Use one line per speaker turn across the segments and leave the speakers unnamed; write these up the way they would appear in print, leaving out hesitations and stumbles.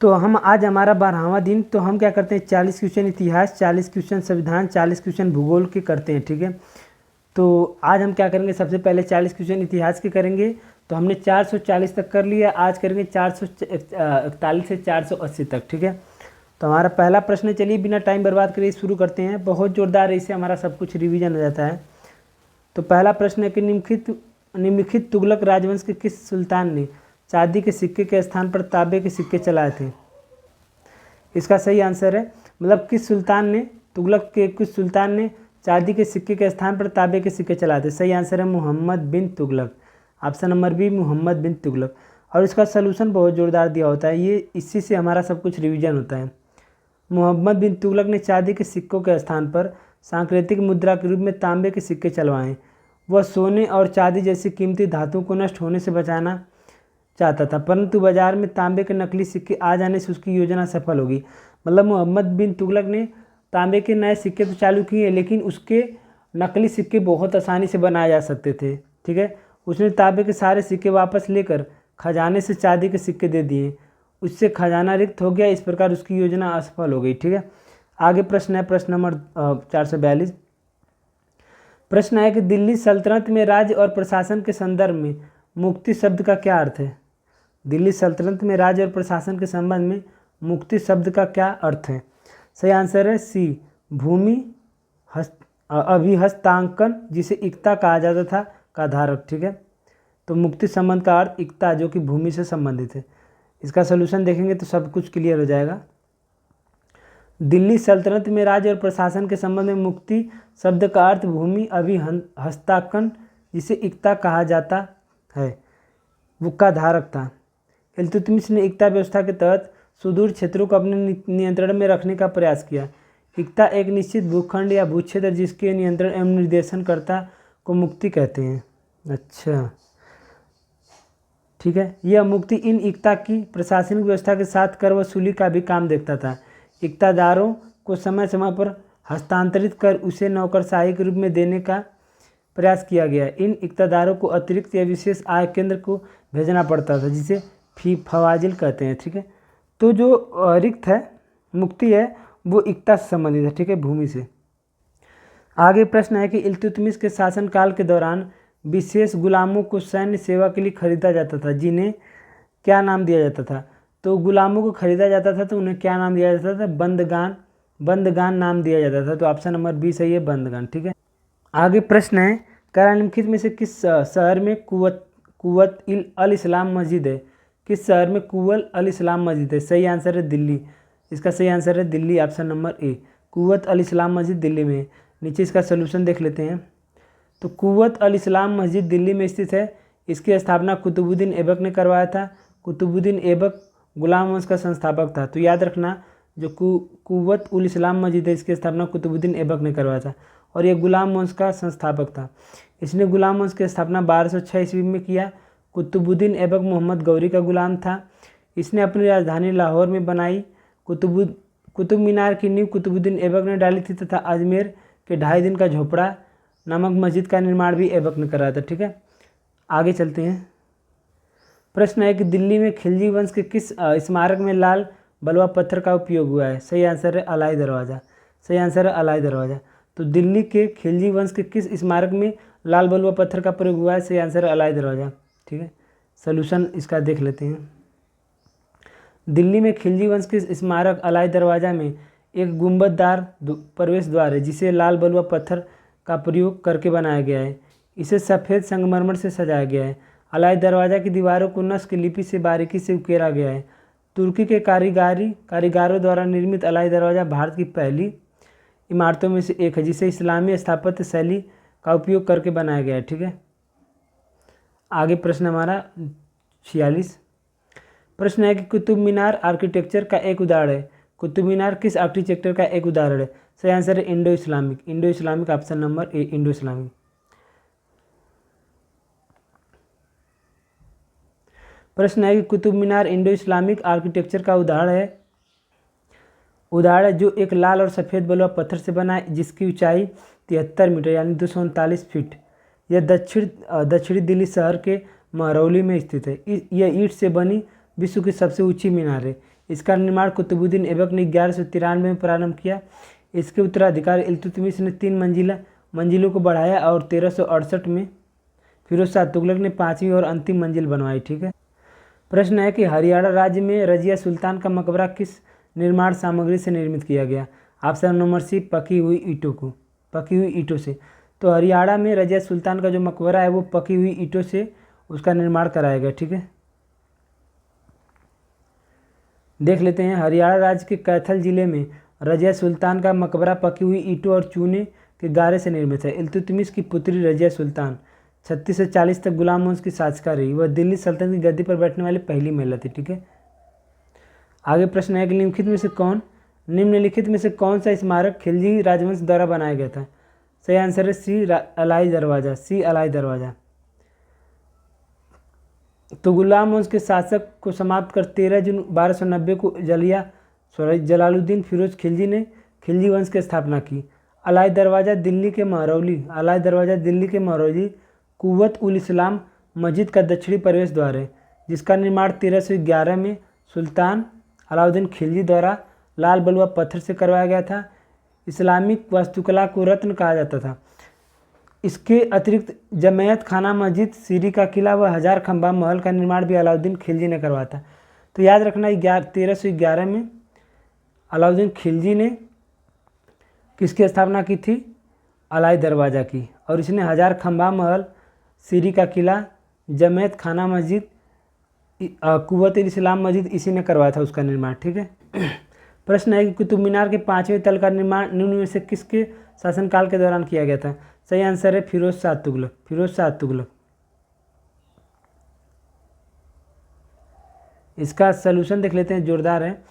तो हम आज हमारा 12वां दिन, तो हम क्या करते हैं 40 क्वेश्चन इतिहास, 40 क्वेश्चन संविधान, 40 क्वेश्चन भूगोल के करते हैं, ठीक है। तो आज हम क्या करेंगे, सबसे पहले 40 क्वेश्चन इतिहास के करेंगे। तो हमने 440 तक कर लिया, आज करेंगे 441 से 480 तक, ठीक है। तो हमारा पहला प्रश्न, चलिए बिना टाइम बर्बाद करे शुरू करते हैं। बहुत जोरदार है, इससे हमारा सब कुछ रिवीजन हो जाता है। तो पहला प्रश्न है कि निम्नलिखित तुगलक राजवंश के किस सुल्तान ने चांदी के सिक्के के स्थान पर तांबे के सिक्के चलाए थे? इसका सही आंसर है, मतलब किस सुल्तान ने, तुगलक के किस सुल्तान ने चांदी के सिक्के के स्थान पर तांबे के सिक्के चलाए थे? सही आंसर है Muhammad bin Tughlaq. Option number B, Muhammad bin Tughlaq. और इसका सलूशन बहुत ज़ोरदार दिया होता है, ये इसी से हमारा सब कुछ रिवीजन होता है। मोहम्मद बिन तुगलक ने चांदी के सिक्कों के स्थान पर सांकेतिक मुद्रा के रूप में तांबे के सिक्के चलवाए। वह सोने और चांदी जैसी कीमती धातुओं को नष्ट होने से बचाना चाहता था, परंतु बाजार में तांबे के नकली सिक्के आ जाने से उसकी योजना सफल होगी। मतलब मोहम्मद बिन तुगलक ने तांबे के नए सिक्के तो चालू किए, लेकिन उसके नकली सिक्के बहुत आसानी से बनाए जा सकते थे, ठीक है। उसने तांबे के सारे सिक्के वापस लेकर खजाने से चांदी के सिक्के दे दिए, उससे खजाना रिक्त हो गया। इस प्रकार उसकी योजना असफल हो गई, ठीक है। आगे प्रश्न है, प्रश्न नंबर 442। प्रश्न है कि दिल्ली सल्तनत में राज्य और प्रशासन के संदर्भ में मुक्ति शब्द का क्या अर्थ है? दिल्ली सल्तनत में राज्य और प्रशासन के संबंध में मुक्ति शब्द का क्या अर्थ है? सही आंसर है सी, भूमि अभिहस्तांकन, जिसे इक्ता कहा जाता था, का धारक, ठीक है। तो मुक्ति संबंध का अर्थ इक्ता, जो कि भूमि से संबंधित है। इसका सलूशन देखेंगे तो सब कुछ क्लियर हो जाएगा। दिल्ली सल्तनत में राज्य और प्रशासन के संबंध में मुक्ति शब्द का अर्थ भूमि अभिहस्तांकन, जिसे इक्ता कहा जाता है, वो का धारक था। इल्तुतमिश ने इक्ता व्यवस्था के तहत सुदूर क्षेत्रों को अपने नियंत्रण में रखने का प्रयास किया। इक्ता एक निश्चित भूखंड या भूक्षेत्र जिसके नियंत्रण एवं निर्देशनकर्ता को मुक्ति कहते हैं। अच्छा, ठीक है। यह मुक्ति इन इक्ता की प्रशासनिक व्यवस्था के साथ कर वसूली का भी काम देखता था। इक्तादारों को समय समय पर हस्तांतरित कर उसे नौकरशाही के रूप में देने का प्रयास किया गया। इन इक्तादारों को अतिरिक्त या विशेष आय केंद्र को भेजना पड़ता था, जिसे फवाजिल कहते हैं, ठीक है। तो जो रिक्त है, मुक्ति है, वो इक्ता से संबंधित है, ठीक है, भूमि से। आगे प्रश्न है कि इल्तुतमिश के शासनकाल के दौरान विशेष गुलामों को सैन्य सेवा के लिए खरीदा जाता था, जिन्हें क्या नाम दिया जाता था? तो गुलामों को खरीदा जाता था तो उन्हें क्या नाम दिया जाता था? बंदगान नाम दिया जाता था। तो ऑप्शन नंबर बी सही है, बंदगान, ठीक है। आगे प्रश्न है, निम्नलिखित में से किस शहर में कुव्वत अल इस्लाम मस्जिद है? किस शहर में कुव्वत अल इस्लाम मस्जिद है? सही आंसर है दिल्ली। इसका सही आंसर है दिल्ली, ऑप्शन नंबर ए, कुव्वत अल इस्लाम मस्जिद दिल्ली में है। नीचे इसका सलूशन देख लेते हैं। तो कुव्वत अल इस्लाम मस्जिद दिल्ली में स्थित है। इसकी स्थापना कुतुबुद्दीन ऐबक ने करवाया था। कुतुबुद्दीन ऐबक गुलाम वंश का संस्थापक था। तो याद रखना, जो कुव्वत उल इस्लाम मस्जिद है, इसकी स्थापना कुतुबुद्दीन ऐबक ने करवाया था और ये गुलाम वंश का संस्थापक था। इसने गुलाम वंश की स्थापना 1206 ईस्वी में किया। कुतुबुद्दीन ऐबक मोहम्मद गौरी का गुलाम था। इसने अपनी राजधानी लाहौर में बनाई। कुतुब मीनार की नींव कुतुबुद्दीन ऐबक ने डाली थी तथा अजमेर के 2.5 दिन का झोपड़ा नामक मस्जिद का निर्माण भी ऐबक ने कराया था, ठीक है। आगे चलते हैं। प्रश्न है कि दिल्ली में खिलजी वंश के किस स्मारक में लाल बलुआ पत्थर का उपयोग हुआ है? सही आंसर है अलाई दरवाज़ा। सही आंसर है अलाई दरवाज़ा। तो दिल्ली के खिलजी वंश के किस स्मारक में लाल बलुआ पत्थर का प्रयोग हुआ है? सही आंसर है अलाई दरवाज़ा, ठीक है। सलूशन इसका देख लेते हैं। दिल्ली में खिलजी वंश के स्मारक अलाई दरवाज़ा में एक गुंबददार प्रवेश द्वार है, जिसे लाल बलुआ पत्थर का प्रयोग करके बनाया गया है। इसे सफ़ेद संगमरमर से सजाया गया है। अलाई दरवाज़ा की दीवारों को नक्श की लिपि से बारीकी से उकेरा गया है। तुर्की के कारीगरों द्वारा निर्मित अलाई दरवाज़ा भारत की पहली इमारतों में से एक है, जिसे इस्लामी स्थापत्य शैली का उपयोग करके बनाया गया है, ठीक है। आगे प्रश्न हमारा 46। प्रश्न है कि कुतुब मीनार आर्किटेक्चर का एक उदाहरण है। कुतुब मीनार किस आर्किटेक्चर का एक उदाहरण है? सही आंसर है Indo Islamic. Indo Islamic, option number ए, इंडो इस्लामिक। प्रश्न है कि Qutub Minar Indo Islamic architecture का उदाहरण जो एक लाल और सफ़ेद बलुआ पत्थर से बना है, जिसकी ऊंचाई 73 मीटर यानी 239 फीट। यह दक्षिणी दिल्ली शहर के महरौली में स्थित है। यह ईंट से बनी विश्व की सबसे ऊंची मीनार है। इसका निर्माण कुतुबुद्दीन ऐबक ने 1193 में प्रारंभ किया। इसके उत्तराधिकारी इल्तुतमिश ने 3 मंजिलों को बढ़ाया और 1368 में फिरोज शाह तुगलक ने 5वीं और अंतिम मंजिल बनवाई। ठीक है। प्रश्न है कि हरियाणा राज्य में रजिया सुल्तान का मकबरा किस निर्माण सामग्री से निर्मित किया गया। ऑप्शन नंबर सी, पकी हुई ईंटों से। तो हरियाणा में रजिया सुल्तान का जो मकबरा है वो पकी हुई ईंटों से उसका निर्माण कराया गया। ठीक है। देख लेते हैं, हरियाणा राज्य के कैथल जिले में रजिया सुल्तान का मकबरा पकी हुई ईंटों और चूने के गारे से निर्मित है। इल्तुतमिश की पुत्री रजिया सुल्तान 36 से 40 तक गुलाम वंश की शासिका रही। वह दिल्ली सल्तनत की गद्दी पर बैठने वाली पहली महिला थी। ठीक है। आगे प्रश्न है कि निम्नलिखित में से कौन सा स्मारक खिलजी राजवंश द्वारा बनाया गया था। सही आंसर है सी, अलाई दरवाज़ा। तो गुलाम वंश के शासक को समाप्त कर 13 जून 1290 को जलालुद्दीन फिरोज खिलजी ने खिलजी वंश की स्थापना की। अलाई दरवाज़ा दिल्ली के महरौली कुव्वत उल इस्लाम मस्जिद का दक्षिणी प्रवेश द्वार है, जिसका निर्माण 1311 में सुल्तान अलाउद्दीन खिलजी द्वारा लाल बलुआ पत्थर से करवाया गया था। इस्लामिक वास्तुकला को रत्न कहा जाता था। इसके अतिरिक्त जमैयत खाना मस्जिद, सीरी का किला व 1000 खंबा महल का निर्माण भी अलाउद्दीन खिलजी ने करवाया था। तो याद रखना 1311 में अलाउद्दीन खिलजी ने किसकी स्थापना की थी, अलाई दरवाज़ा की। और इसने 1000 खंबा महल, सीरी का किला, जमैयत खाना मस्जिद, कुव्वत इस्लाम मस्जिद इसी ने करवाया था उसका निर्माण। ठीक है। प्रश्न है कि कुतुब मीनार के 5वें तल का निर्माण निम्न में से किसके शासनकाल के दौरान किया गया था। सही आंसर है फिरोज शाह तुगलक। इसका सलूशन देख लेते हैं, जोरदार है।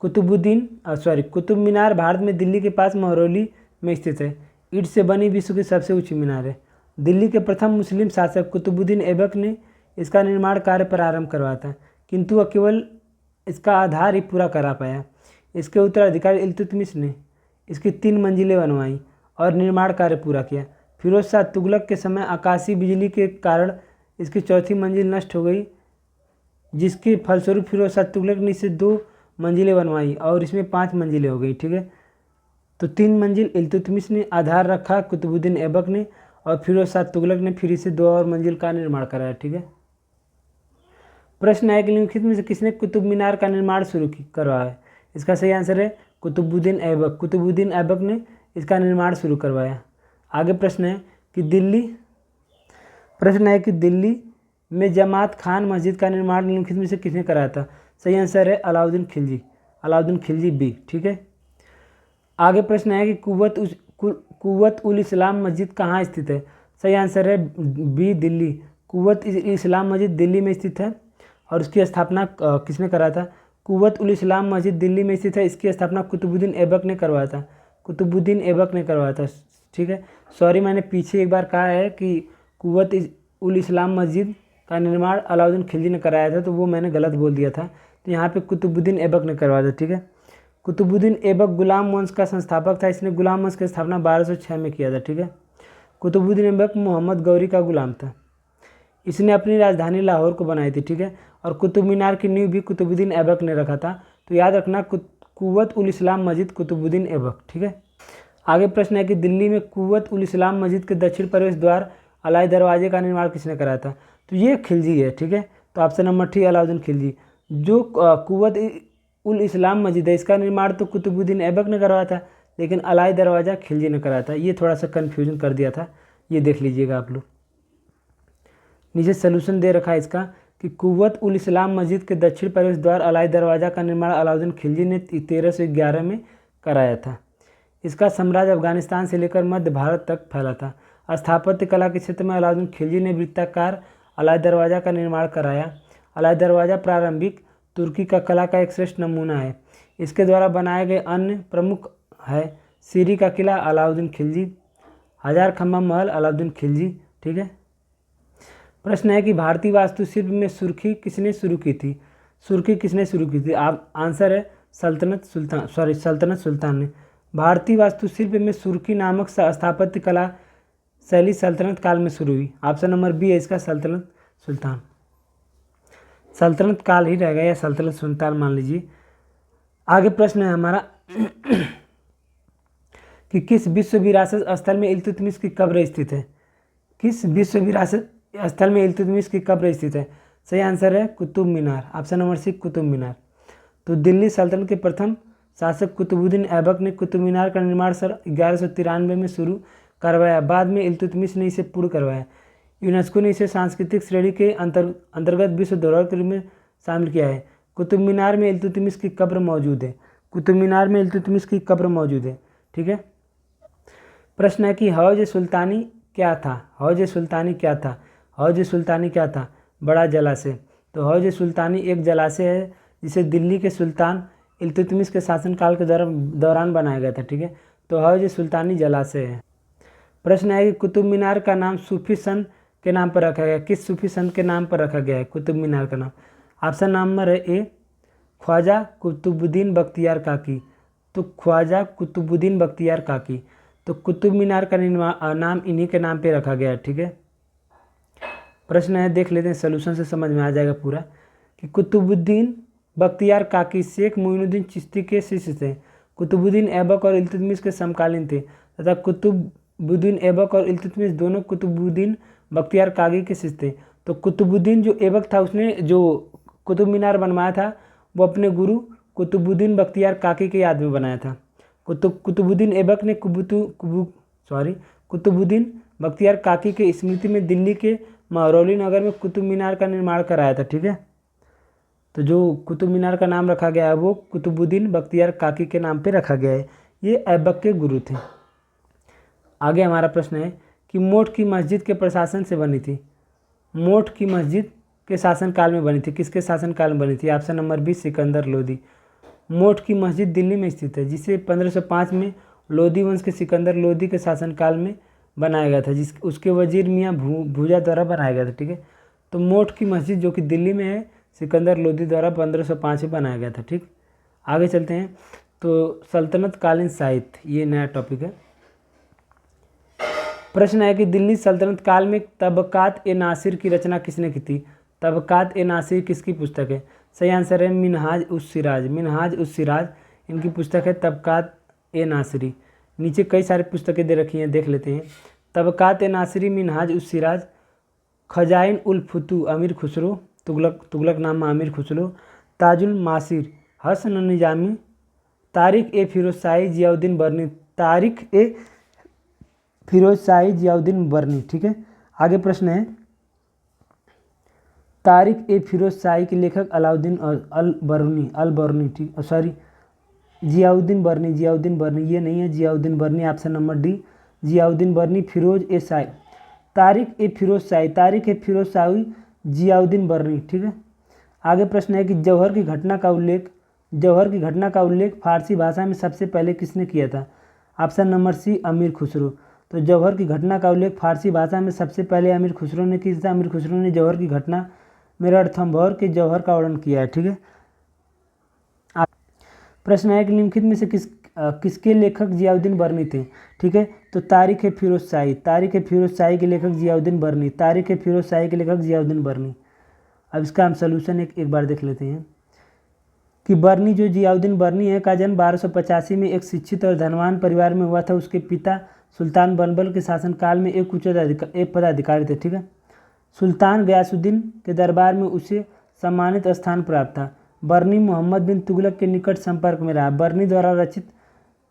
कुतुब मीनार भारत में दिल्ली के पास महरौली में स्थित है। ईंट से बनी विश्व की सबसे ऊंची मीनार है। दिल्ली के प्रथम मुस्लिम शासक कुतुबुद्दीन ऐबक ने इसका निर्माण कार्य प्रारंभ करवाया था, किंतु वह केवल इसका आधार ही पूरा करा पाया। इसके उत्तराधिकारी इल्तुतमिश ने इसकी 3 मंजिलें बनवाई और निर्माण कार्य पूरा किया। फिरोज शाह तुगलक के समय आकाशीय बिजली के कारण इसकी 4थी मंजिल नष्ट हो गई, जिसके फलस्वरूप फिरोज शाह तुगलक ने इसे 2 मंजिलें बनवाई और इसमें 5 मंजिलें हो गई। ठीक है। तो 3 मंजिल इल्तुतमिश ने आधार रखा, कुतुबुद्दीन ऐबक ने, और फिरोज शाह तुगलक ने फिर इसे 2 और मंजिल का निर्माण कराया। ठीक है। प्रश्न है कि निम्नलिखित में से किसने कुतुब मीनार का निर्माण शुरू करवाया। इसका सही आंसर है कुतुबुद्दीन ऐबक ने इसका निर्माण शुरू करवाया। आगे प्रश्न है कि दिल्ली में जमात खान मस्जिद का निर्माण निम्नलिखित में से किसने कराया था। सही आंसर है अलाउद्दीन खिलजी बी। ठीक है। आगे प्रश्न है कि कुव्वत उल इस्लाम मस्जिद कहाँ स्थित है। सही आंसर है बी, दिल्ली। कुव्वत इस्लाम मस्जिद दिल्ली में स्थित है और उसकी स्थापना किसने कराया था। कुव्वत उल इस्लाम मस्जिद दिल्ली में स्थित है। इसकी स्थापना कुतुबुद्दीन ऐबक ने करवाया था। ठीक है। सॉरी, मैंने पीछे एक बार कहा है कि कुव्वत उल इस्लाम मस्जिद का निर्माण अलाउद्दीन खिलजी ने कराया था, तो वो मैंने गलत बोल दिया था। तो यहाँ पे कुतुबुद्दीन ऐबक ने करवाया था। ठीक है। कुतुबुद्दीन ऐबक गुलाम वंश का संस्थापक था। इसने गुलाम वंश की स्थापना 1206 में किया था। ठीक है। कुतुबुद्दीन ऐबक मोहम्मद गौरी का गुलाम था। इसने अपनी राजधानी लाहौर को बनाई थी। ठीक है। और कुतुब मीनार की नींव भी कुतुबुद्दीन ऐबक ने रखा था। तो याद रखना कुव्वत उल इस्लाम मस्जिद कुतुबुद्दीन ऐबक। ठीक है। आगे प्रश्न है कि दिल्ली में कुव्वत उल इस्लाम मस्जिद के दक्षिण प्रवेश द्वार अलाई दरवाजे का निर्माण किसने कराया था। तो ये खिलजी है। ठीक है। तो ऑप्शन नंबर 3 अलाउद्दीन खिलजी। जो कुव्वत उल इस्लाम मस्जिद है, इसका निर्माण तो कुतुबुद्दीन ऐबक ने करवाया था, लेकिन अलाई दरवाज़ा खिलजी ने कराया था। ये थोड़ा सा कन्फ्यूजन कर दिया था, ये देख लीजिएगा आप लोग। नीचे सलूशन दे रखा है इसका कि कुव्वत उल इस्लाम मस्जिद के दक्षिण प्रवेश द्वार अलाई दरवाज़ा का निर्माण अलाउद्दीन खिलजी ने 1311 में कराया था। इसका साम्राज्य अफगानिस्तान से लेकर मध्य भारत तक फैला था। स्थापत्य कला के क्षेत्र में अलाउद्दीन खिलजी ने वृत्ताकार अलाई दरवाज़ा का निर्माण कराया। अलाई दरवाज़ा प्रारंभिक तुर्की का कला का एक श्रेष्ठ नमूना है। इसके द्वारा बनाए गए अन्य प्रमुख है सीरी का किला अलाउद्दीन खिलजी, 1000 खंबा महल अलाउद्दीन खिलजी। ठीक है। प्रश्न है कि भारतीय वास्तुशिल्प में सुर्खी किसने शुरू की थी। आंसर है सल्तनत सुल्तान ने। भारतीय वास्तुशिल्प में सुर्खी नामक स्थापत्य कला शैली सल्तनत काल में शुरू हुई। ऑप्शन नंबर बी है इसका, सल्तनत सुल्तान। सल्तनत काल ही रहेगा या सल्तनत सुल्तान मान लीजिए। आगे प्रश्न है हमारा कि किस विश्व विरासत स्थल में इल्तुतमिश की कब्र स्थित है। किस विश्व विरासत स्थल में इल्तुतमिश की कब्र स्थित है? सही आंसर है कुतुब मीनार, ऑप्शन नंबर सी कुतुब मीनार। तो दिल्ली सल्तनत के प्रथम शासक कुतुबुद्दीन ऐबक ने कुतुब मीनार का निर्माण सन 1193 में शुरू करवाया। बाद में इल्तुतमिश ने इसे पूर्ण करवाया। यूनेस्को ने इसे सांस्कृतिक श्रेणी के अंतर्गत विश्व धरोहर के रूप में शामिल किया है। कुतुब मीनार में इल्तुतमिश की कब्र मौजूद है। कुतुब मीनार में इल्तुतमिश की कब्र मौजूद है। ठीक है। प्रश्न है कि हौज सुल्तानी क्या था? हौज सुल्तानी क्या था? हौज सुल्तानी क्या था? बड़ा जलाशय। तो हौज सुल्तानी एक जलाशय है जिसे दिल्ली के सुल्तान इल्तुतमिश के शासनकाल के दौरान बनाया गया था। ठीक है। तो हौज सुल्तानी जलाशय है। प्रश्न है कि कुतुब मीनार का नाम सूफी संत के नाम पर रखा गया। किस सूफी संत के नाम पर रखा गया है कुतुब मीनार का नाम? ऑप्शन नंबर है ए ख्वाजा कुतुबुद्दीन बख्तियार काकी। तो ख्वाजा कुतुबुद्दीन बख्तियार काकी। तो कुतुब मीनार का नाम इन्हीं के नाम पे रखा गया है। ठीक है। प्रश्न है, देख लेते हैं, सोल्यूशन से समझ में आ जाएगा पूरा कि कुतुबुद्दीन बख्तियार काकी शेख मोइनुद्दीन चिश्ती के शिष्य थे। कुतुबुद्दीन ऐबक और इल्तुतमिश के समकालीन थे तथा कुतुबुद्दीन ऐबक और इल्तुतमिश दोनों कुतुबुद्दीन बख्तियार काकी के शिष्य थे। तो कुतुबुद्दीन जो ऐबक था उसने जो कुतुब मीनार बनवाया था वो अपने गुरु कुतुबुद्दीन बख्तियार काकी के याद में बनाया था। कुतुबुद्दीन ऐबक ने कुतुबुद्दीन बख्तियार काकी के स्मृति में दिल्ली के महरौली नगर में कुतुब मीनार का निर्माण कराया था। ठीक है। तो जो कुतुब मीनार का नाम रखा गया है वो कुतुबुद्दीन बख्तियार काकी के नाम पे रखा गया है। ये ऐबक के गुरु थे। आगे हमारा प्रश्न है कि मोट की मस्जिद के प्रशासन से बनी थी। मोट की मस्जिद के शासनकाल में बनी थी। किसके शासनकाल में बनी थी? Option number B Sikandar Lodi. Moth की मस्जिद दिल्ली में स्थित है जिसे 1505 में लोदी वंश के सिकंदर लोदी के शासनकाल में बनाया गया था, उसके वजीर मियाँ भूजा द्वारा बनाया गया था। ठीक है। तो मोट की मस्जिद जो कि दिल्ली में है सिकंदर लोदी द्वारा 1505 में बनाया गया था। ठीक। आगे चलते हैं। तो सल्तनत कालीन साहित्य, ये नया टॉपिक है। प्रश्न है कि दिल्ली सल्तनत काल में तबकात ए नासिर की रचना किसने की थी? तबकात ए नासिर किसकी पुस्तक है? सही आंसर है मिनहाज उस सिराज। मिनहाज उस सिराज इनकी पुस्तक है तबकात ए नासिरी। नीचे कई सारी पुस्तकें दे रखी हैं, देख लेते हैं। तबकात ए नासिरी, मिनहाज उस सिराज, खजाइन उल फुतू अमीर खुसरो, तुगलक नामा अमीर खुसरो, ताजुल मासिर हसन निजामी, तारिक ए फिरोज शाही जियाउद्दीन बर्नी। तारिक ए फिरोज शाही जियाउद्दीन बर्नी। ठीक है। आगे प्रश्न है तारिक ए फिरोज शाही के लेखक अलाउद्दीन अल बर्नी। ठीक, सॉरी, जियाउद्दीन बर्नी ये नहीं है, जियाउद्दीन बर्नी ऑप्शन नंबर डी जियाउद्दीन बर्नी। फिरोज ए शाही, तारिक ए फिरोज शाही, तारिक ए फिरोज शाही जियाउद्दीन बर्नी। ठीक है। आगे प्रश्न है कि जौहर की घटना का उल्लेख फारसी भाषा में सबसे पहले किसने किया था? ऑप्शन नंबर सी अमीर खुसरो। तो जौहर की घटना का उल्लेख फारसी भाषा में सबसे पहले अमीर खुसरो ने किया था। अमीर खुसरो ने जौहर की घटना में रणथंभौर के जौहर का वर्णन किया है। ठीक है। प्रश्न है कि निम्नलिखित में से किसके लेखक जियाउद्दीन बर्नी थे? ठीक है। तो तारिक ए फिरोज शाही, के लेखक जियाउद्दीन बर्नी, के लेखक जियाउद्दीन बर्नी। अब इसका हम सोल्यूशन एक बार देख लेते हैं कि बर्नी जो जियाउद्दीन बर्नी है का जन्म 1285 में एक शिक्षित और धनवान परिवार में हुआ था। उसके पिता सुल्तान बनबल के शासनकाल में एक पदाधिकारी थे। ठीक है। सुल्तान गयासुद्दीन के दरबार में उसे सम्मानित स्थान प्राप्त था। बर्नी मोहम्मद बिन तुगलक के निकट संपर्क में रहा। बर्नी द्वारा रचित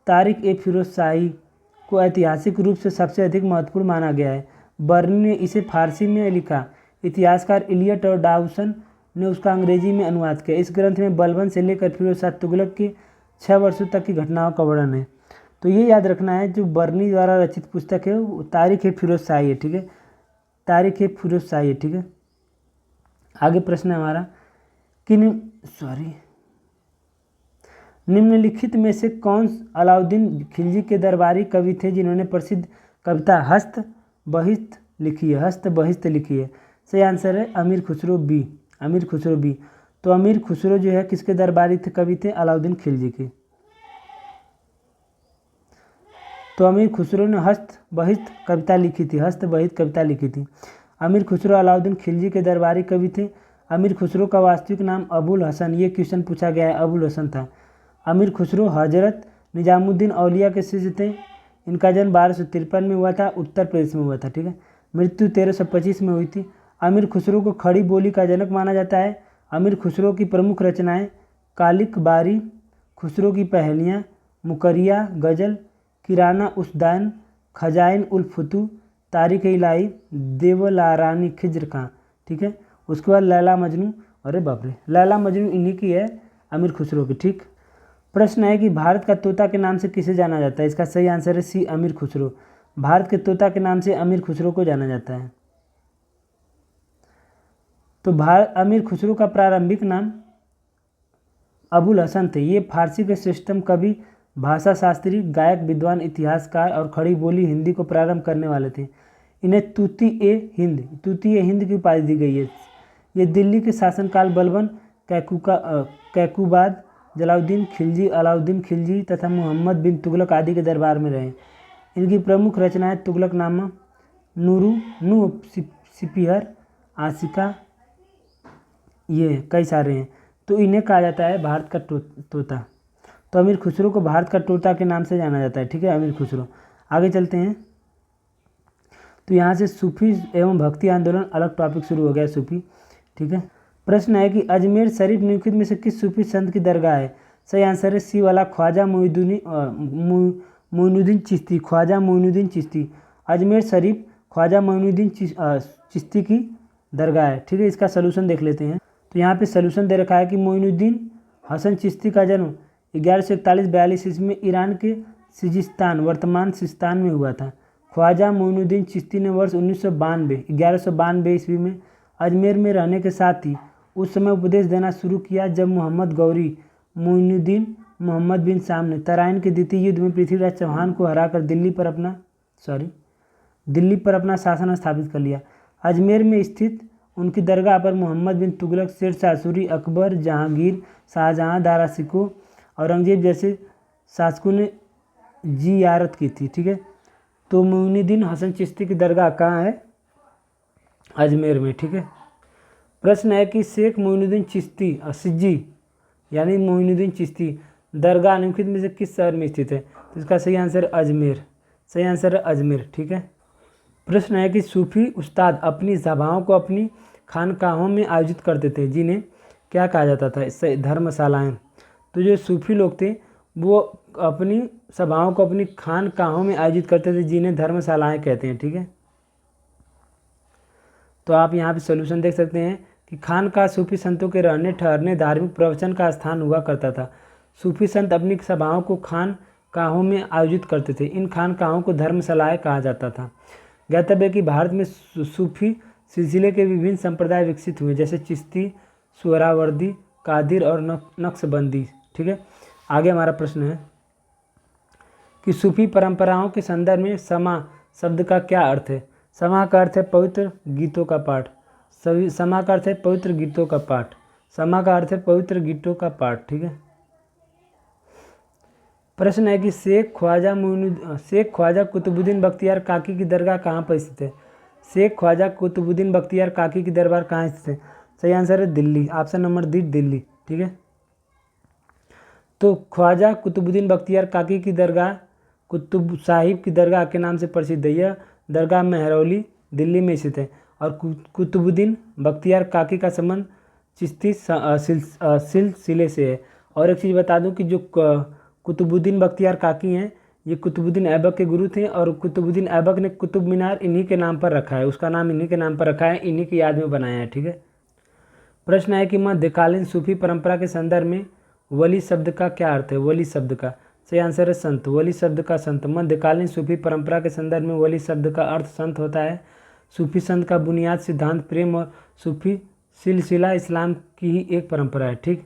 तारिक ए फिरोज शाही को ऐतिहासिक रूप से सबसे अधिक महत्वपूर्ण माना गया है। बर्नी ने इसे फारसी में लिखा। इतिहासकार इलियट और डाउसन ने उसका अंग्रेजी में अनुवाद किया। इस ग्रंथ में बलबन से लेकर फिरोज शाह तुगलक के 6 वर्षों तक की घटनाओं का वर्णन है। तो ये याद रखना है, जो बर्नी द्वारा रचित पुस्तक है वो तारिक ए फिरोज शाही है। ठीक है। तारिक ए फिरोज शाही है। ठीक है। आगे प्रश्न है हमारा कि निम्नलिखित में से कौन अलाउद्दीन खिलजी के दरबारी कवि थे जिन्होंने प्रसिद्ध कविता हस्त बहिश्त लिखी है? सही आंसर है अमीर खुसरो बी। तो अमीर खुसरो जो है किसके दरबारी थे? कवि थे अलाउद्दीन खिलजी के। तो अमीर खुसरो ने हस्त बहिश्त कविता लिखी थी। अमीर खुसरो अलाउद्दीन खिलजी के दरबारी कवि थे। अमीर खुसरो का वास्तविक नाम अबुल हसन, ये क्वेश्चन पूछा गया है, अबुल हसन था। अमीर खुसरो हजरत निजामुद्दीन औलिया के शिष्य थे। इनका जन्म 1253 में हुआ था, उत्तर प्रदेश में हुआ था। ठीक है, मृत्यु 1325 में हुई थी। अमीर खुसरो को खड़ी बोली का जनक माना जाता है। अमीर खुसरो की प्रमुख रचनाएं कालिक बारी, खुसरो की पहेलियाँ, मुकरिया गज़ल, किराना उस्दान, खजाइन उल फुतू, तारिक इलाही, देवलारानी खिज्र खां। ठीक है, उसके बाद लैला मजनू, अरे बाप रे, लैला मजनू इन्हीं की है, अमीर खुसरो की। ठीक, प्रश्न है कि भारत का तोता के नाम से किसे जाना जाता है? इसका सही आंसर है सी, अमीर खुसरो। भारत के तोता के नाम से अमीर खुसरो को जाना जाता है। तो अमीर खुसरो का प्रारंभिक नाम अबुल हसन थे। ये फारसी के श्रेष्ठतम कवि, भाषा शास्त्री, गायक, विद्वान, इतिहासकार और खड़ी बोली हिंदी को प्रारंभ करने वाले थे। इन्हें तूती ए हिंद की उपाधि दी गई है। ये दिल्ली के शासनकाल बलबन, कैकुबाद, जलालुद्दीन खिलजी, अलाउद्दीन खिलजी तथा मोहम्मद बिन तुगलक आदि के दरबार में रहे। इनकी प्रमुख रचनाएं तुगलकनामा, नूह सिपिहर, आशिका, ये कई सारे हैं। तो इन्हें कहा जाता है भारत का तोता। तो अमीर खुसरो को भारत का तोता के नाम से जाना जाता है। ठीक है, अमीर खुसरो। आगे चलते हैं। तो यहाँ से सूफी एवं भक्ति आंदोलन, अलग टॉपिक शुरू हो गया, सूफी। ठीक है, प्रश्न है कि अजमेर शरीफ निम्नलिखित में से किस सूफी संत की दरगाह है? सही आंसर है सी वाला, ख्वाजा मोइनुद्दीन चिश्ती, ख्वाजा मोइनुद्दीन चिश्ती। अजमेर शरीफ ख्वाजा मोइनुद्दीन चिश्ती की दरगाह है। ठीक है, इसका सलूशन देख लेते हैं। तो यहाँ पे सलूशन दे रखा है कि मोइनुद्दीन हसन चिश्ती का जन्म 1141-42 ईस्वी में ईरान के सिजिस्तान, वर्तमान सिस्तान में हुआ था। ख्वाजा मोइनुद्दीन चिश्ती ने वर्ष 1192 ईस्वी में अजमेर में रहने के साथ ही उस समय उपदेश देना शुरू किया जब मोहम्मद गौरी मोइनुद्दीन मोहम्मद बिन शाम ने तराइन के द्वितीय युद्ध में पृथ्वीराज चौहान को हराकर दिल्ली पर अपना शासन स्थापित कर लिया। अजमेर में स्थित उनकी दरगाह पर मोहम्मद बिन तुगलक, शेरशाह सूरी, अकबर, जहांगीर, शाहजहां, दारा शिकोह, औरंगजेब जैसे शासकों ने जियारत की थी। ठीक है, तो मोइनुद्दीन हसन चिश्ती की दरगाह कहाँ है? अजमेर में। ठीक है, प्रश्न है कि शेख मोइनुद्दीन चिश्ती सिज्जी यानी मोइनुद्दीन चिश्ती दरगाह निम्नलिखित में से किस शहर में स्थित है? तो इसका सही आंसर है अजमेर। सही आंसर है अजमेर। ठीक है, प्रश्न है कि सूफी उस्ताद अपनी सभाओं को अपनी खानकाहों में आयोजित करते थे, जिन्हें क्या कहा जाता था? इससे धर्मशालाएँ। तो जो सूफी लोग थे वो अपनी सभाओं को अपनी खानकाहों में आयोजित करते थे, जिन्हें धर्मशालाएँ कहते हैं। ठीक है, तो आप यहाँ पे सॉल्यूशन देख सकते हैं कि खानकाह सूफी संतों के रहने, ठहरने, धार्मिक प्रवचन का स्थान हुआ करता था। सूफी संत अपनी सभाओं को खानकाहों में आयोजित करते थे। इन खानकाहों को धर्मशालाएँ कहा जाता था। ज्ञातव्य है कि भारत में सूफी सिलसिले के विभिन्न संप्रदाय विकसित हुए, जैसे चिश्ती, सुहरावर्दी, कादिर और नक्शबंदी। ठीक है, आगे हमारा प्रश्न है कि सूफी परंपराओं के संदर्भ में समा शब्द का क्या अर्थ है? समा का अर्थ है पवित्र गीतों का पाठ। समा का अर्थ है पवित्र गीतों का पाठ। समा का अर्थ है पवित्र गीतों का पाठ। ठीक है, प्रश्न है कि शेख ख्वाजा कुतुबुद्दीन बख्तियार काकी की दरगाह कहाँ पर स्थित है? शेख ख्वाजा कुतुबुद्दीन बख्तियार काकी की दरबार कहाँ स्थित है? सही आंसर है Delhi, option number D, Delhi. ठीक है, तो ख्वाजा कुतुबुद्दीन बख्तियार काकी की दरगाह कुतुब साहिब की दरगाह के नाम से प्रसिद्ध है। यह दरगाह मेहरौली, दिल्ली में स्थित है और कुतुबुद्दीन बख्तियार काकी का संबंध चिश्ती सिलसिले से है। और एक चीज़ बता दूं कि जो कुतुबुद्दीन बख्तियार काकी हैं, ये कुतुबुद्दीन ऐबक के गुरु थे और कुतुबुद्दीन ऐबक ने कुतुब मीनार इन्हीं के नाम पर रखा है, उसका नाम इन्हीं के नाम पर रखा है, इन्हीं की याद में बनाया है। ठीक है, प्रश्न है कि मध्यकालीन सूफी परंपरा के संदर्भ में वली शब्द का क्या अर्थ है? वली शब्द का सही आंसर है संत। वली शब्द का संत। मध्यकालीन सूफी परंपरा के संदर्भ में वली शब्द का अर्थ संत होता है। सूफी संत का बुनियाद सिद्धांत प्रेम और सूफी सिलसिला इस्लाम की ही एक परंपरा है। ठीक,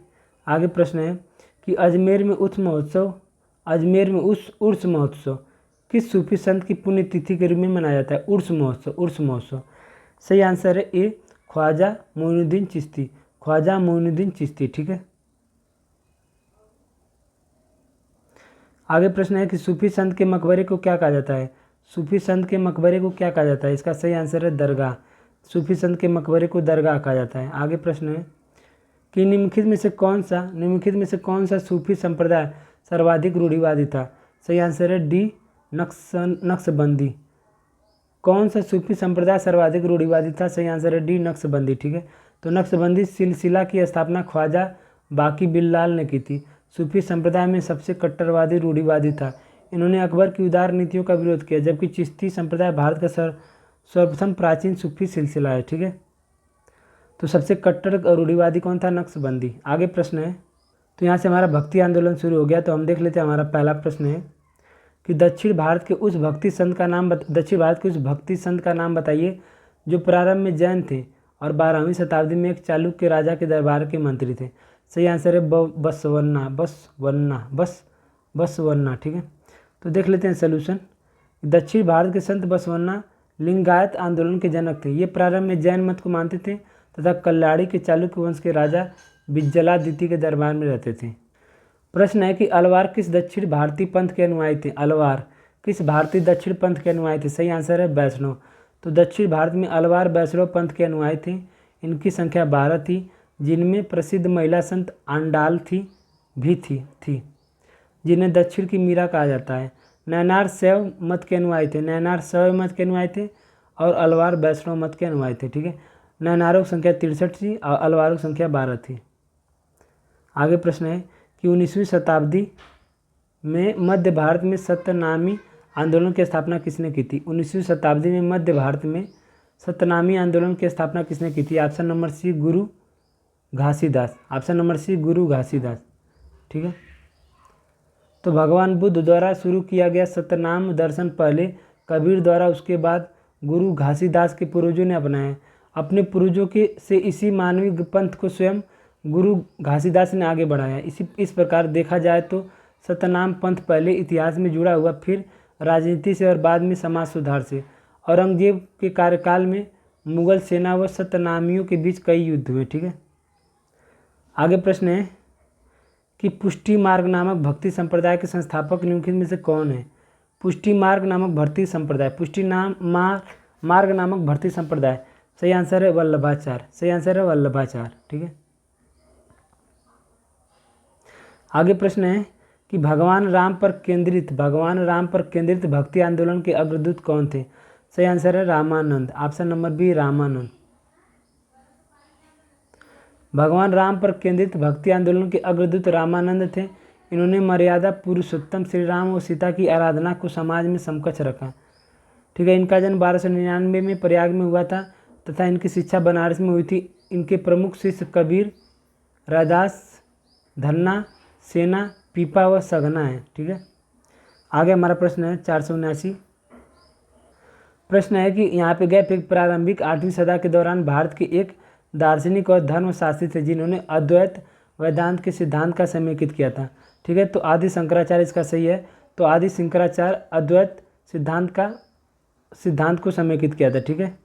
आगे प्रश्न है कि अजमेर में उर्स महोत्सव किस सूफी संत की पुण्यतिथि के रूप में मनाया जाता है? उर्स महोत्सव। सही आंसर है ए, ख्वाजा मोइनुद्दीन चिश्ती। ख्वाजा मोइनुद्दीन चिश्ती। ठीक है, आगे प्रश्न है कि सूफी संत के मकबरे को क्या कहा जाता है? सूफी संत के मकबरे को क्या कहा जाता है? इसका सही आंसर है दरगाह। सूफी संत के मकबरे को दरगाह कहा जाता है। आगे प्रश्न है कि निम्नलिखित में से कौन सा सूफी संप्रदाय सर्वाधिक रूढ़िवादी था? सही आंसर है डी, नक्शबंदी। कौन सा सूफी संप्रदाय सर्वाधिक रूढ़िवादी था? सही आंसर है डी, नक्शबंदी। ठीक है, तो नक्शबंदी सिलसिला की स्थापना ख्वाजा बाकी बिल्लाल ने की थी। सूफी संप्रदाय में सबसे कट्टरवादी रूढ़िवादी था। इन्होंने अकबर की उदार नीतियों का विरोध किया, जबकि चिश्ती संप्रदाय भारत का सर्वप्रथम प्राचीन सूफी सिलसिला है। ठीक है, तो सबसे कट्टर रूढ़िवादी कौन था? नक्शबंदी। आगे प्रश्न है, तो यहाँ से हमारा भक्ति आंदोलन शुरू हो गया, तो हम देख लेते हैं। हमारा पहला प्रश्न है कि दक्षिण भारत के उस भक्ति संत का नाम बताइए जो प्रारंभ में जैन थे और 12वीं शताब्दी में एक चालुक्य राजा के दरबार के मंत्री थे। सही आंसर है बसवन्ना। ठीक है, तो देख लेते हैं सोल्यूशन। दक्षिण भारत के संत बसवन्ना लिंगायत आंदोलन के जनक थे। ये प्रारंभ में जैन मत को मानते थे तथा कल्लाड़ी के चालुक्य वंश के राजा बिज्जलादित्य के दरबार में रहते थे। प्रश्न है कि अलवार किस दक्षिण भारतीय पंथ के अनुयायी थे? अलवार किस भारतीय दक्षिण पंथ के अनुयायी थे? सही आंसर है वैष्णव। तो दक्षिण भारत में अलवार वैष्णव पंथ के अनुयायी थे। इनकी संख्या 12 थी, जिनमें प्रसिद्ध महिला संत आंडाल थी जिन्हें दक्षिण की मीरा कहा जाता है। नैनार शैव मत के अनुयायी थे और अलवार वैष्णव मत के अनुयायी थे। ठीक है, नैनारों की संख्या 63 थी और अलवारों की संख्या 12 थी। आगे प्रश्न है कि 19वीं शताब्दी में मध्य भारत में सत्यनामी आंदोलन की स्थापना किसने की थी? 19वीं शताब्दी में मध्य भारत में सत्यनामी आंदोलन की स्थापना किसने की थी? ऑप्शन नंबर सी, गुरु घासीदास। ठीक है, तो भगवान बुद्ध द्वारा शुरू किया गया सत्यनाम दर्शन पहले कबीर द्वारा, उसके बाद गुरु घासीदास के पूर्वजों ने अपनाया। अपने पूर्वजों से इसी मानवीय पंथ को स्वयं गुरु घासीदास ने आगे बढ़ाया। इस प्रकार देखा जाए तो सत्यनाम पंथ पहले इतिहास में जुड़ा हुआ, फिर राजनीति से और बाद में समाज सुधार से। औरंगजेब के कार्यकाल में मुगल सेना व सत्यनामियों के बीच कई युद्ध हुए। ठीक है, आगे प्रश्न है कि पुष्टि मार्ग नामक भक्ति संप्रदाय के संस्थापक निम्नलिखित में से कौन है? पुष्टि मार्ग नामक भक्ति संप्रदाय। सही आंसर है वल्लभाचार्य। ठीक है, आगे प्रश्न है कि भगवान राम पर केंद्रित भक्ति आंदोलन के अग्रदूत कौन थे? सही आंसर है Ramanand. Option number B, Ramanand. भगवान राम पर केंद्रित भक्ति आंदोलन के अग्रदूत रामानंद थे। इन्होंने मर्यादा पुरुषोत्तम श्री राम और सीता की आराधना को समाज में समकक्ष रखा। ठीक है, इनका जन्म 1299 में प्रयाग में हुआ था तथा इनकी शिक्षा बनारस में हुई थी। इनके प्रमुख शिष्य कबीर, रैदास, धन्ना, सेना, पीपा व सघना है। ठीक है, आगे हमारा प्रश्न है 479। प्रश्न है कि यहाँ पे गए प्रारंभिक 8वीं सदी के दौरान भारत के एक दार्शनिक और धर्मशास्त्री थे जिन्होंने अद्वैत वेदांत के सिद्धांत का समेकित किया था। ठीक है, तो आदि शंकराचार्य इसका सही है। तो आदि शंकराचार्य अद्वैत सिद्धांत को समेकित किया था। ठीक है,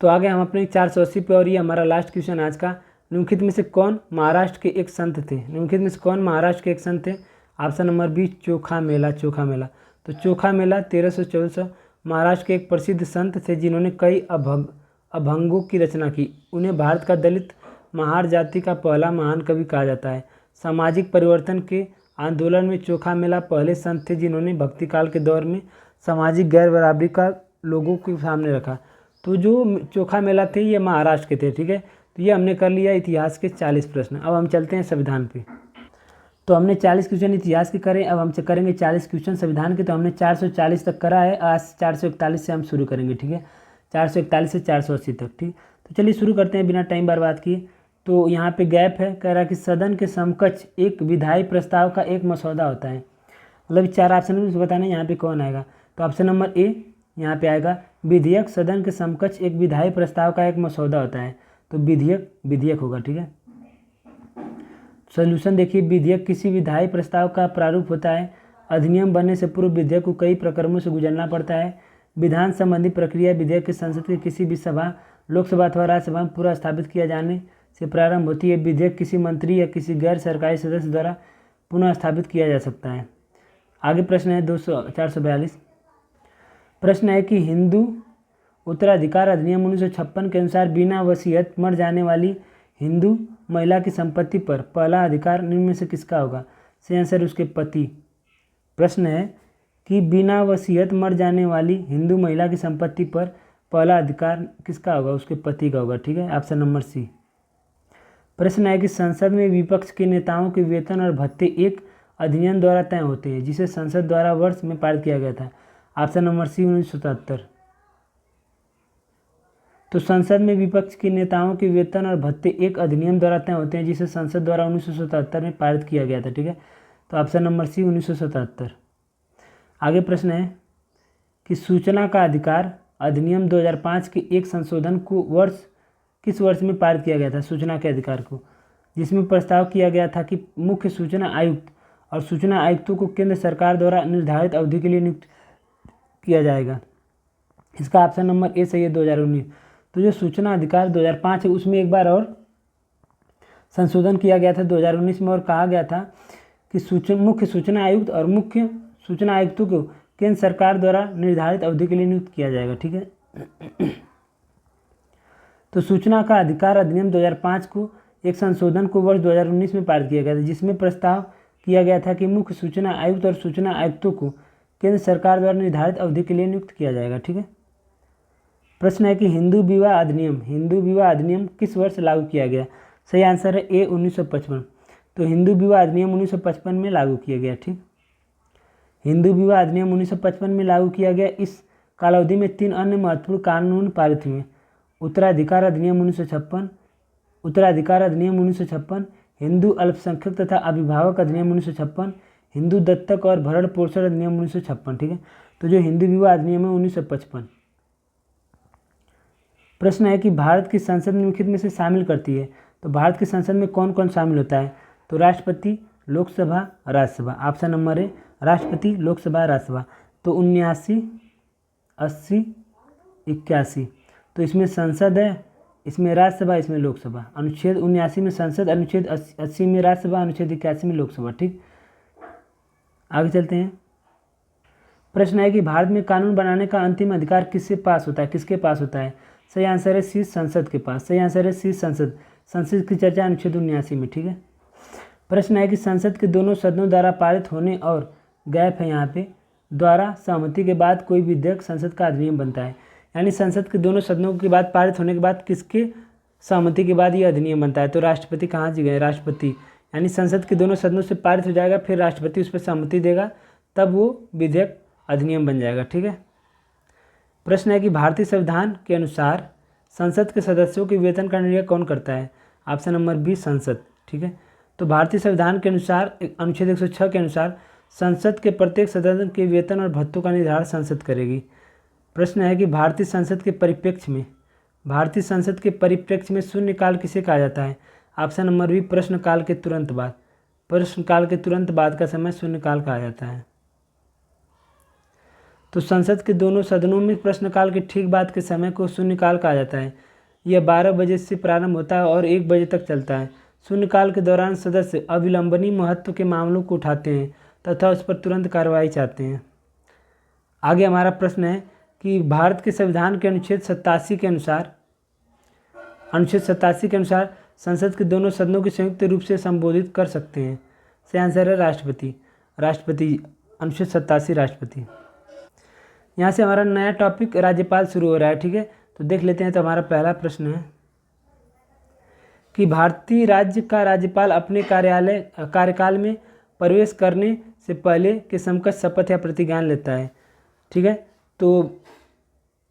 तो आगे हम अपने 480 पे, और ये हमारा लास्ट क्वेश्चन आज का। निम्नलिखित में से कौन महाराष्ट्र के एक संत थे? ऑप्शन नंबर बी, चोखा मेला। तो चोखा मेला 1314 महाराष्ट्र के एक प्रसिद्ध संत थे जिन्होंने कई अभंगों की रचना की। उन्हें भारत का दलित महार जाति का पहला महान कवि कहा जाता है। सामाजिक परिवर्तन के आंदोलन में चोखा मेला पहले संत थे जिन्होंने भक्ति काल के दौर में सामाजिक गैर बराबरी का लोगों के सामने रखा। तो जो चोखा मेला थे ये महाराष्ट्र के थे। ठीक है, तो ये हमने कर लिया इतिहास के 40 प्रश्न। अब हम चलते हैं संविधान पे। तो हमने 40 क्वेश्चन इतिहास के करे, अब हम करेंगे 40 क्वेश्चन संविधान के। तो हमने 440 तक करा है, आज 441 से हम शुरू करेंगे। ठीक है, 441 से 480 तक। ठीक, तो चलिए शुरू करते हैं बिना टाइम बर्बाद किए। तो यहाँ पे गैप है, कह रहा है कि सदन के समकक्ष एक विधायी प्रस्ताव का एक मसौदा होता है। मतलब 4 ऑप्शन में बताना यहाँ पे कौन आएगा। तो ऑप्शन नंबर ए यहाँ पे आएगा, विधेयक सदन के समकक्ष एक विधायी प्रस्ताव का एक मसौदा होता है। तो विधेयक होगा। ठीक है, सॉल्यूशन देखिए, विधेयक किसी विधायी प्रस्ताव का प्रारूप होता है। अधिनियम बनने से पूर्व विधेयक को कई प्रक्रमों से गुजरना पड़ता है। विधान संबंधी प्रक्रिया विधेयक के संसद के किसी भी सभा, लोकसभा अथवा राज्यसभा में पूरा स्थापित किया जाने से प्रारंभ होती है। विधेयक किसी मंत्री या किसी गैर सरकारी सदस्य द्वारा पुनः स्थापित किया जा सकता है। आगे प्रश्न है 442। प्रश्न है कि हिंदू उत्तराधिकार अधिनियम 1956 के अनुसार बिना वसीयत मर जाने वाली हिंदू महिला की संपत्ति पर पहला अधिकार निम्न में से किसका होगा? सही आंसर उसके पति। प्रश्न है कि बिना वसीयत मर जाने वाली हिंदू महिला की संपत्ति पर पहला अधिकार किसका होगा? उसके पति का होगा। ठीक है, ऑप्शन नंबर सी। प्रश्न है कि संसद में विपक्ष के नेताओं के वेतन और भत्ते एक अधिनियम द्वारा तय होते हैं जिसे संसद द्वारा वर्ष में पारित किया गया था। Option number C 1977। तो संसद में विपक्ष के नेताओं के वेतन और भत्ते एक अधिनियम द्वारा तय होते हैं जिसे संसद द्वारा 1977 में पारित किया गया था। ठीक है, तो ऑप्शन नंबर सी 1977। आगे प्रश्न है कि सूचना का अधिकार अधिनियम 2005 के एक संशोधन को किस वर्ष में पारित किया गया था? सूचना के अधिकार को, जिसमें प्रस्ताव किया गया था कि मुख्य सूचना आयुक्त और सूचना आयुक्तों को केंद्र सरकार द्वारा निर्धारित अवधि के लिए नियुक्त किया जाएगा। इसका ऑप्शन नंबर ए सही है, 2019। तो जो सूचना अधिकार 2005 है उसमें एक बार और संशोधन किया गया था 2019 में, और कहा गया था कि मुख्य सूचना आयुक्त और मुख्य सूचना आयुक्तों को केंद्र सरकार द्वारा निर्धारित अवधि के लिए नियुक्त किया जाएगा। ठीक है, तो सूचना का अधिकार अधिनियम 2005 को एक संशोधन को वर्ष 2019 में पारित किया गया था जिसमें प्रस्ताव किया गया था कि मुख्य सूचना आयुक्त और सूचना आयुक्तों को केंद्र सरकार द्वारा निर्धारित अवधि के लिए नियुक्त किया जाएगा। ठीक है, प्रश्न है कि हिंदू विवाह अधिनियम किस वर्ष लागू किया गया? सही आंसर है ए 1955। तो हिंदू विवाह अधिनियम 1955 में लागू किया गया। ठीक, हिंदू विवाह अधिनियम 1955 में लागू किया गया। इस कालावधि में 3 अन्य महत्वपूर्ण कानून पारित हुए। उत्तराधिकार अधिनियम 1956, हिंदू अल्पसंख्यक तथा अभिभावक अधिनियम 1956, हिंदू दत्तक और भरण पोषण अधिनियम 1956। ठीक है, तो जो हिंदू विवाह अधिनियम है 1955। प्रश्न है कि भारत की संसद निम्नलिखित में से शामिल करती है? तो भारत की संसद में कौन कौन शामिल होता है? तो राष्ट्रपति, लोकसभा, राज्यसभा। ऑप्शन नंबर ए राष्ट्रपति, लोकसभा, राज्यसभा। तो 79, 80, 81। तो इसमें संसद है, इसमें राज्यसभा, इसमें लोकसभा। अनुच्छेद 79 में संसद, अनुच्छेद 80 में राज्यसभा, अनुच्छेद 81 में लोकसभा। ठीक, आगे चलते हैं। प्रश्न है कि भारत में कानून बनाने का अंतिम अधिकार किसके पास होता है? सही आंसर है सी संसद के पास। सही आंसर है सी संसद की चर्चा अनुच्छेद 79 में। ठीक है, प्रश्न है कि संसद के दोनों सदनों द्वारा पारित होने और गैप है यहाँ पे द्वारा सहमति के बाद कोई विधेयक संसद का अधिनियम बनता है। यानी संसद के दोनों सदनों के बाद पारित होने के बाद किसके सहमति के बाद ये अधिनियम बनता है? तो राष्ट्रपति कहाँ जी गए? राष्ट्रपति। यानी संसद के दोनों सदनों से पारित हो जाएगा, फिर राष्ट्रपति उस पर सहमति देगा, तब वो विधेयक अधिनियम बन जाएगा। ठीक है, प्रश्न है कि भारतीय संविधान के अनुसार संसद के सदस्यों के वेतन का निर्णय कौन करता है? ऑप्शन नंबर बी संसद। ठीक है, तो भारतीय संविधान के अनुसार अनुच्छेद 106 के अनुसार संसद के प्रत्येक सदस्य के वेतन और भत्तों का निर्धारण संसद करेगी। प्रश्न है कि भारतीय संसद के परिप्रेक्ष्य में शून्यकाल किसे कहा जाता है? ऑप्शन नंबर बी प्रश्नकाल के तुरंत बाद का समय शून्यकाल कहा जाता है। तो संसद के दोनों सदनों में प्रश्नकाल के ठीक बाद के समय को शून्यकाल कहा जाता है। यह 12 बजे से प्रारंभ होता है और 1 बजे तक चलता है। शून्यकाल के दौरान सदस्य अविलंबनीय महत्व के मामलों को उठाते हैं तथा उस पर तुरंत कार्रवाई चाहते हैं। आगे हमारा प्रश्न है कि भारत के संविधान के अनुच्छेद 87 के अनुसार संसद के दोनों सदनों की संयुक्त रूप से संबोधित कर सकते हैं। सही आंसर है राष्ट्रपति। अनुच्छेद 87 राष्ट्रपति। यहाँ से हमारा नया टॉपिक राज्यपाल शुरू हो रहा है। ठीक है, तो देख लेते हैं। तो हमारा पहला प्रश्न है कि भारतीय राज्य का राज्यपाल अपने कार्यकाल में प्रवेश करने से पहले के समकक्ष शपथ या प्रतिज्ञा लेता है। ठीक है, तो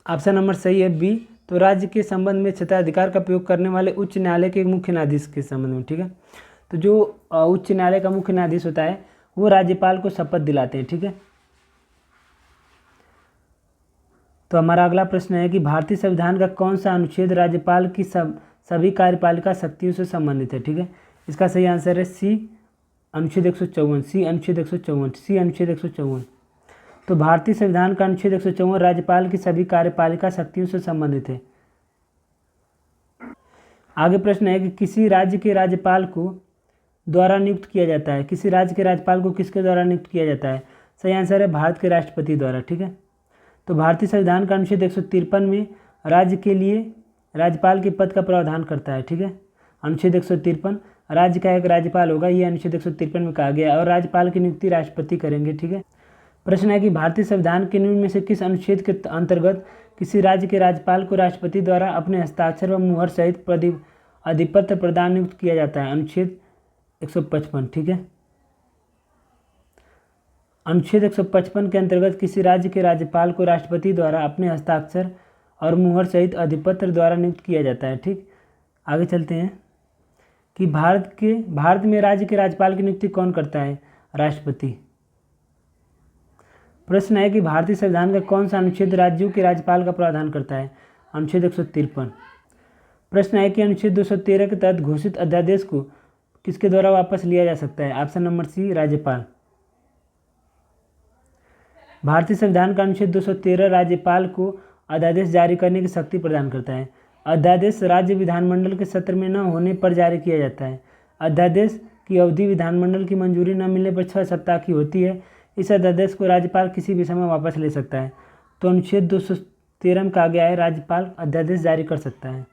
ऑप्शन नंबर सही है बी। तो राज्य के संबंध में क्षेत्राधिकार का प्रयोग करने वाले उच्च न्यायालय के मुख्य न्यायाधीश के संबंध में। ठीक है, तो जो उच्च न्यायालय का मुख्य न्यायाधीश होता है वो राज्यपाल को शपथ दिलाते हैं। ठीक है, तो हमारा अगला प्रश्न है कि भारतीय संविधान का कौन सा अनुच्छेद राज्यपाल की सभी कार्यपालिका शक्तियों से संबंधित है? ठीक है, इसका सही आंसर है सी अनुच्छेद 154। तो भारतीय संविधान का अनुच्छेद 154 राज्यपाल की सभी कार्यपालिका शक्तियों से संबंधित है। आगे प्रश्न है कि किसी राज्य के राज्यपाल को द्वारा नियुक्त किया जाता है। किसी राज्य के राज्यपाल को किसके द्वारा नियुक्त किया जाता है? सही आंसर है भारत के राष्ट्रपति द्वारा। ठीक है, तो भारतीय संविधान का अनुच्छेद 153 में राज्य के लिए राज्यपाल के पद का प्रावधान करता है। ठीक है, अनुच्छेद 153 राज्य का एक राज्यपाल होगा, ये अनुच्छेद 153 में कहा गया है, और राज्यपाल की नियुक्ति राष्ट्रपति करेंगे। ठीक है, प्रश्न है कि भारतीय संविधान के निम्न में से किस अनुच्छेद के अंतर्गत किसी राज्य के राज्यपाल को राष्ट्रपति द्वारा अपने हस्ताक्षर व मुहर सहित अधिपत्र प्रदान नियुक्त किया जाता है? अनुच्छेद 155। ठीक है, अनुच्छेद 155 के अंतर्गत किसी राज्य के राज्यपाल को राष्ट्रपति द्वारा अपने हस्ताक्षर और मुहर सहित अधिपत्र द्वारा नियुक्त किया जाता है। ठीक, आगे चलते हैं कि भारत में राज्य के राज्यपाल की नियुक्ति कौन करता है? राष्ट्रपति। प्रश्न है कि भारतीय संविधान का कौन सा अनुच्छेद राज्यों के राज्यपाल का प्रावधान करता है? अनुच्छेद 153। प्रश्न है कि अनुच्छेद 213 के तहत घोषित अध्यादेश को किसके द्वारा वापस लिया जा सकता है? ऑप्शन नंबर सी, राज्यपाल। भारतीय संविधान का अनुच्छेद 213 राज्यपाल को अध्यादेश जारी करने की शक्ति प्रदान करता है। अध्यादेश राज्य विधानमंडल के सत्र में न होने पर जारी किया जाता है। अध्यादेश की अवधि विधानमंडल की मंजूरी न मिलने पर 6 सप्ताह की होती है। इस अध्यादेश को राज्यपाल किसी भी समय वापस ले सकता है। तो अनुच्छेद 213 में कहा गया है राज्यपाल अध्यादेश जारी कर सकता है।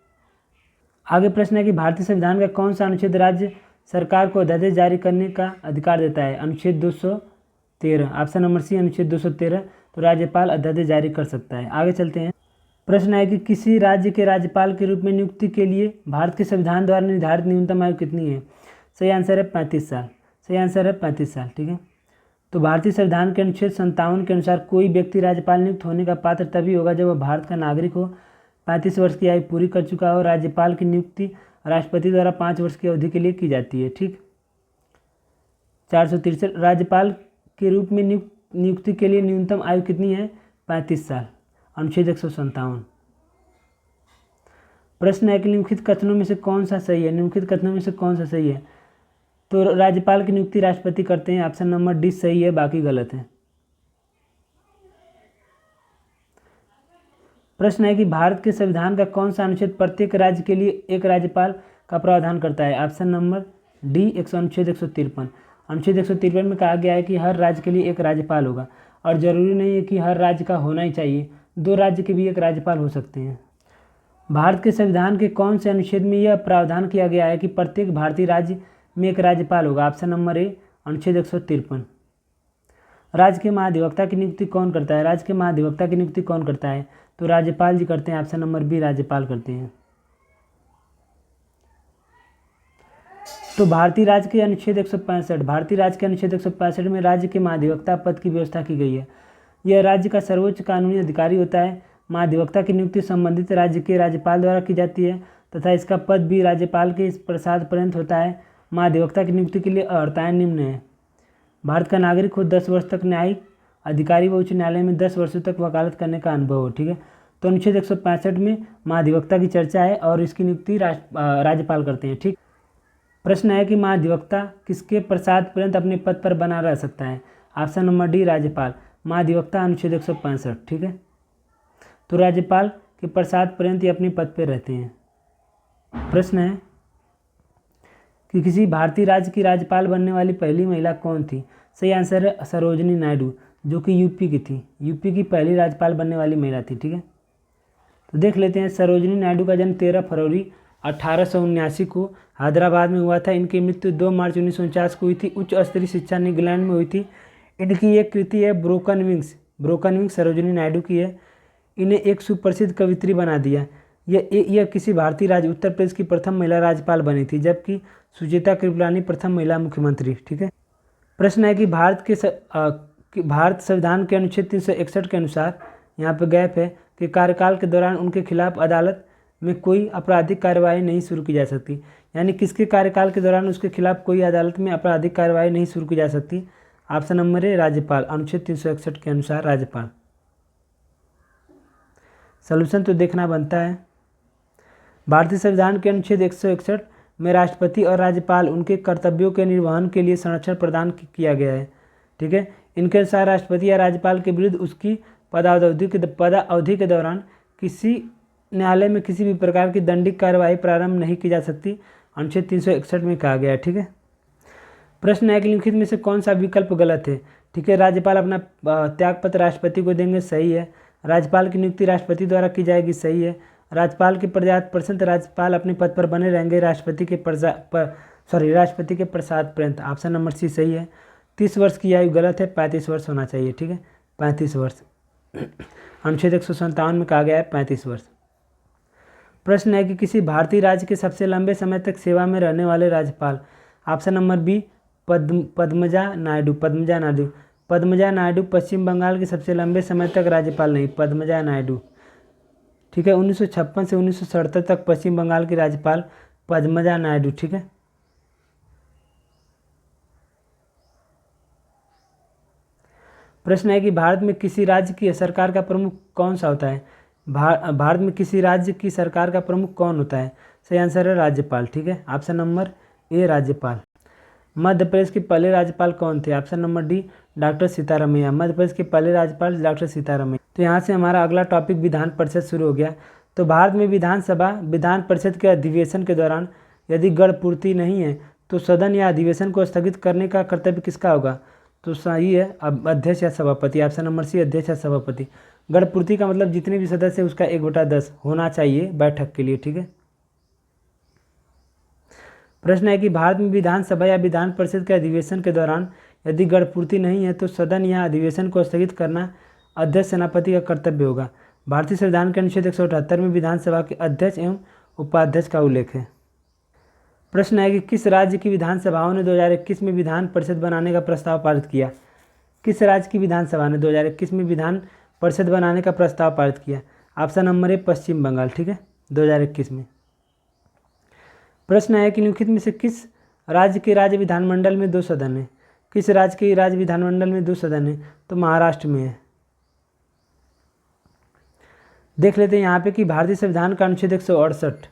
आगे प्रश्न है कि भारतीय संविधान का कौन सा अनुच्छेद राज्य सरकार को अध्यादेश जारी करने का अधिकार देता है? अनुच्छेद 213। ऑप्शन नंबर सी, अनुच्छेद 213। तो राज्यपाल अध्यादेश जारी कर सकता है। आगे चलते हैं। प्रश्न है कि किसी राज्य के राज्यपाल के रूप में नियुक्ति के लिए भारत के संविधान द्वारा निर्धारित न्यूनतम आयु कितनी है? सही आंसर है 35 साल। सही आंसर है 35 साल। ठीक है, तो भारतीय संविधान के अनुच्छेद 57 के अनुसार कोई व्यक्ति राज्यपाल नियुक्त होने का पात्र तभी होगा जब वह भारत का नागरिक हो, 35 वर्ष की आयु पूरी कर चुका हो। राज्यपाल की नियुक्ति राष्ट्रपति द्वारा 5 वर्ष की अवधि के लिए की जाती है। ठीक, 463 राज्यपाल के रूप में नियुक्ति के लिए न्यूनतम आयु कितनी है? 35 साल। अनुच्छेद 157। प्रश्न है कि निम्नलिखित कथनों में से कौन सा सही है? निम्नलिखित कथनों में से कौन सा सही है? तो राज्यपाल की नियुक्ति राष्ट्रपति करते हैं। ऑप्शन नंबर डी सही है, बाकी गलत है। प्रश्न है कि भारत के संविधान का कौन सा अनुच्छेद प्रत्येक राज्य के लिए एक राज्यपाल का प्रावधान करता है? ऑप्शन नंबर डी अनुच्छेद 153। अनुच्छेद 153 में कहा गया है कि हर राज्य के लिए एक राज्यपाल होगा, और जरूरी नहीं है कि हर राज्य का होना ही चाहिए, 2 राज्य के भी एक राज्यपाल हो सकते हैं। भारत के संविधान के कौन से अनुच्छेद में यह प्रावधान किया गया है कि प्रत्येक भारतीय राज्य में एक राज्यपाल होगा? ऑप्शन नंबर ए, अनुच्छेद 153। राज्य के महाधिवक्ता की नियुक्ति कौन करता है? राज्य के महाधिवक्ता की नियुक्ति कौन करता है? तो राज्यपाल जी करते हैं। ऑप्शन नंबर बी, राज्यपाल करते हैं। तो भारतीय राज्य के अनुच्छेद 165 भारतीय राज्य के अनुच्छेद 165 में राज्य के महाधिवक्ता पद की व्यवस्था की गई है। यह राज्य का सर्वोच्च कानूनी अधिकारी होता है। महाधिवक्ता की नियुक्ति संबंधित राज्य के राज्यपाल द्वारा की जाती है तथा इसका पद भी राज्यपाल के प्रसाद पर्यंत होता है। महाधिवक्ता की नियुक्ति के लिए अर्हताएं निम्न है। भारत का नागरिक हो, 10 वर्ष तक न्यायिक अधिकारी व उच्च न्यायालय में 10 वर्षों तक वकालत करने का अनुभव हो। ठीक है, तो अनुच्छेद 165 में महाधिवक्ता की चर्चा है और इसकी नियुक्ति राज्यपाल करते हैं। ठीक, प्रश्न है कि महाधिवक्ता किसके प्रसाद पर्यंत अपने पद पर बना रह सकता है? ऑप्शन नंबर डी, राज्यपाल। महाधिवक्ता अनुच्छेद 165। ठीक है, तो राज्यपाल के प्रसाद पर्यंत ही अपने पद पर रहते हैं। प्रश्न है कि किसी भारतीय राज्य की राज्यपाल बनने वाली पहली महिला कौन थी? सही आंसर है सरोजिनी नायडू, जो कि यूपी की थी। यूपी की पहली राज्यपाल बनने वाली महिला थी। ठीक है, तो देख लेते हैं। सरोजिनी नायडू का जन्म 13 फरवरी 1879 को हैदराबाद में हुआ था। इनकी मृत्यु 2 मार्च 1949 को हुई थी। उच्च स्तरीय शिक्षा इंग्लैंड में हुई थी। इनकी एक कृति है ब्रोकन विंग्स सरोजिनी नायडू की है। इन्हें एक सुप्रसिद्ध कवित्री बना दिया। यह किसी भारतीय राज्य उत्तर प्रदेश की प्रथम महिला राज्यपाल बनी थी, जबकि सुचेता कृपलानी प्रथम महिला मुख्यमंत्री। ठीक है, प्रश्न है कि भारत संविधान के अनुच्छेद 361 के अनुसार, यहाँ पे गैप है, कि कार्यकाल के दौरान उनके खिलाफ अदालत में कोई आपराधिक कार्यवाही नहीं शुरू की जा सकती। यानी किसके कार्यकाल के दौरान उसके खिलाफ कोई अदालत में आपराधिक कार्यवाही नहीं शुरू की जा सकती? ऑप्शन नंबर ए, राज्यपाल। अनुच्छेद 361 के अनुसार राज्यपाल। सॉल्यूशन तो देखना बनता है। भारतीय संविधान के अनुच्छेद 161 में राष्ट्रपति और राज्यपाल उनके कर्तव्यों के निर्वहन के लिए संरक्षण प्रदान किया गया है। ठीक है, इनके अनुसार राष्ट्रपति या राज्यपाल के विरुद्ध उसकी पदावधि के दौरान किसी न्यायालय में किसी भी प्रकार की दंडिक कार्यवाही प्रारंभ नहीं की जा सकती। अनुच्छेद 361 में कहा गया है। ठीक है, प्रश्न है कि निम्नलिखित में से कौन सा विकल्प गलत है? ठीक है, राज्यपाल अपना त्यागपत्र राष्ट्रपति को देंगे, सही है। राज्यपाल की नियुक्ति राष्ट्रपति द्वारा की जाएगी, सही है। राज्यपाल के पर्याप्त % राज्यपाल अपने पद पर बने रहेंगे राष्ट्रपति के प्रसाद पर्यंत, ऑप्शन नंबर सी सही है। 30 वर्ष की आयु गलत है, 35 वर्ष होना चाहिए, ठीक है, 35 वर्ष। अनुच्छेद 157 में कहा गया है 35 वर्ष। प्रश्न है कि किसी भारतीय राज्य के सबसे लंबे समय तक सेवा में रहने वाले राज्यपाल, option number B Padmaja Naidu. Padmaja Naidu Paschim Bengal के सबसे लंबे समय तक राज्यपाल नहीं, पद्मजा नायडू, ठीक है। 1956 से 1977 तक पश्चिम बंगाल की राज्यपाल पद्मजा नायडू, ठीक है। प्रश्न है कि भारत में किसी राज्य की सरकार का प्रमुख कौन सा होता है। भारत में किसी राज्य की सरकार का प्रमुख कौन होता है, सही आंसर है राज्यपाल, ठीक है, ऑप्शन नंबर ए राज्यपाल। मध्य प्रदेश के पहले राज्यपाल कौन थे, option number D doctor Sitaramayya. Madhya Pradesh के पहले राज्यपाल डॉक्टर सीतारमैया। तो यहाँ से हमारा अगला टॉपिक विधान परिषद शुरू हो गया। तो भारत में विधान परिषद के अधिवेशन के दौरान यदि गण पूर्ति नहीं है तो सदन या अधिवेशन को स्थगित करने का कर्तव्य किसका होगा, तो सही है अब अध्यक्ष या सभापति, ऑप्शन नंबर सी अध्यक्ष या सभापति। गण पूर्ति का मतलब जितने भी सदस्य है उसका 1/10 होना चाहिए बैठक के लिए, ठीक है। प्रश्न है कि भारत में विधानसभा या विधान परिषद के अधिवेशन के दौरान यदि गण पूर्ति नहीं है तो सदन या अधिवेशन को स्थगित करना अध्यक्ष सेनापति का कर्तव्य होगा। भारतीय संविधान के अनुच्छेद 178 में विधानसभा के अध्यक्ष एवं उपाध्यक्ष का उल्लेख है। प्रश्न है कि किस राज्य की विधानसभाओं ने 2021 में विधान परिषद बनाने का प्रस्ताव पारित किया। किस राज्य की विधानसभा ने 2021 में विधान परिषद बनाने का प्रस्ताव पारित किया, ऑप्शन नंबर ए पश्चिम बंगाल, ठीक है, 2021 में। प्रश्न है कि निम्नलिखित में से किस राज्य के राज्य विधानमंडल में 2 सदन है। किस राज्य के राज्य विधानमंडल में 2 सदन है, तो महाराष्ट्र में है। देख लेते हैं यहाँ पे कि भारतीय संविधान का अनुच्छेद 168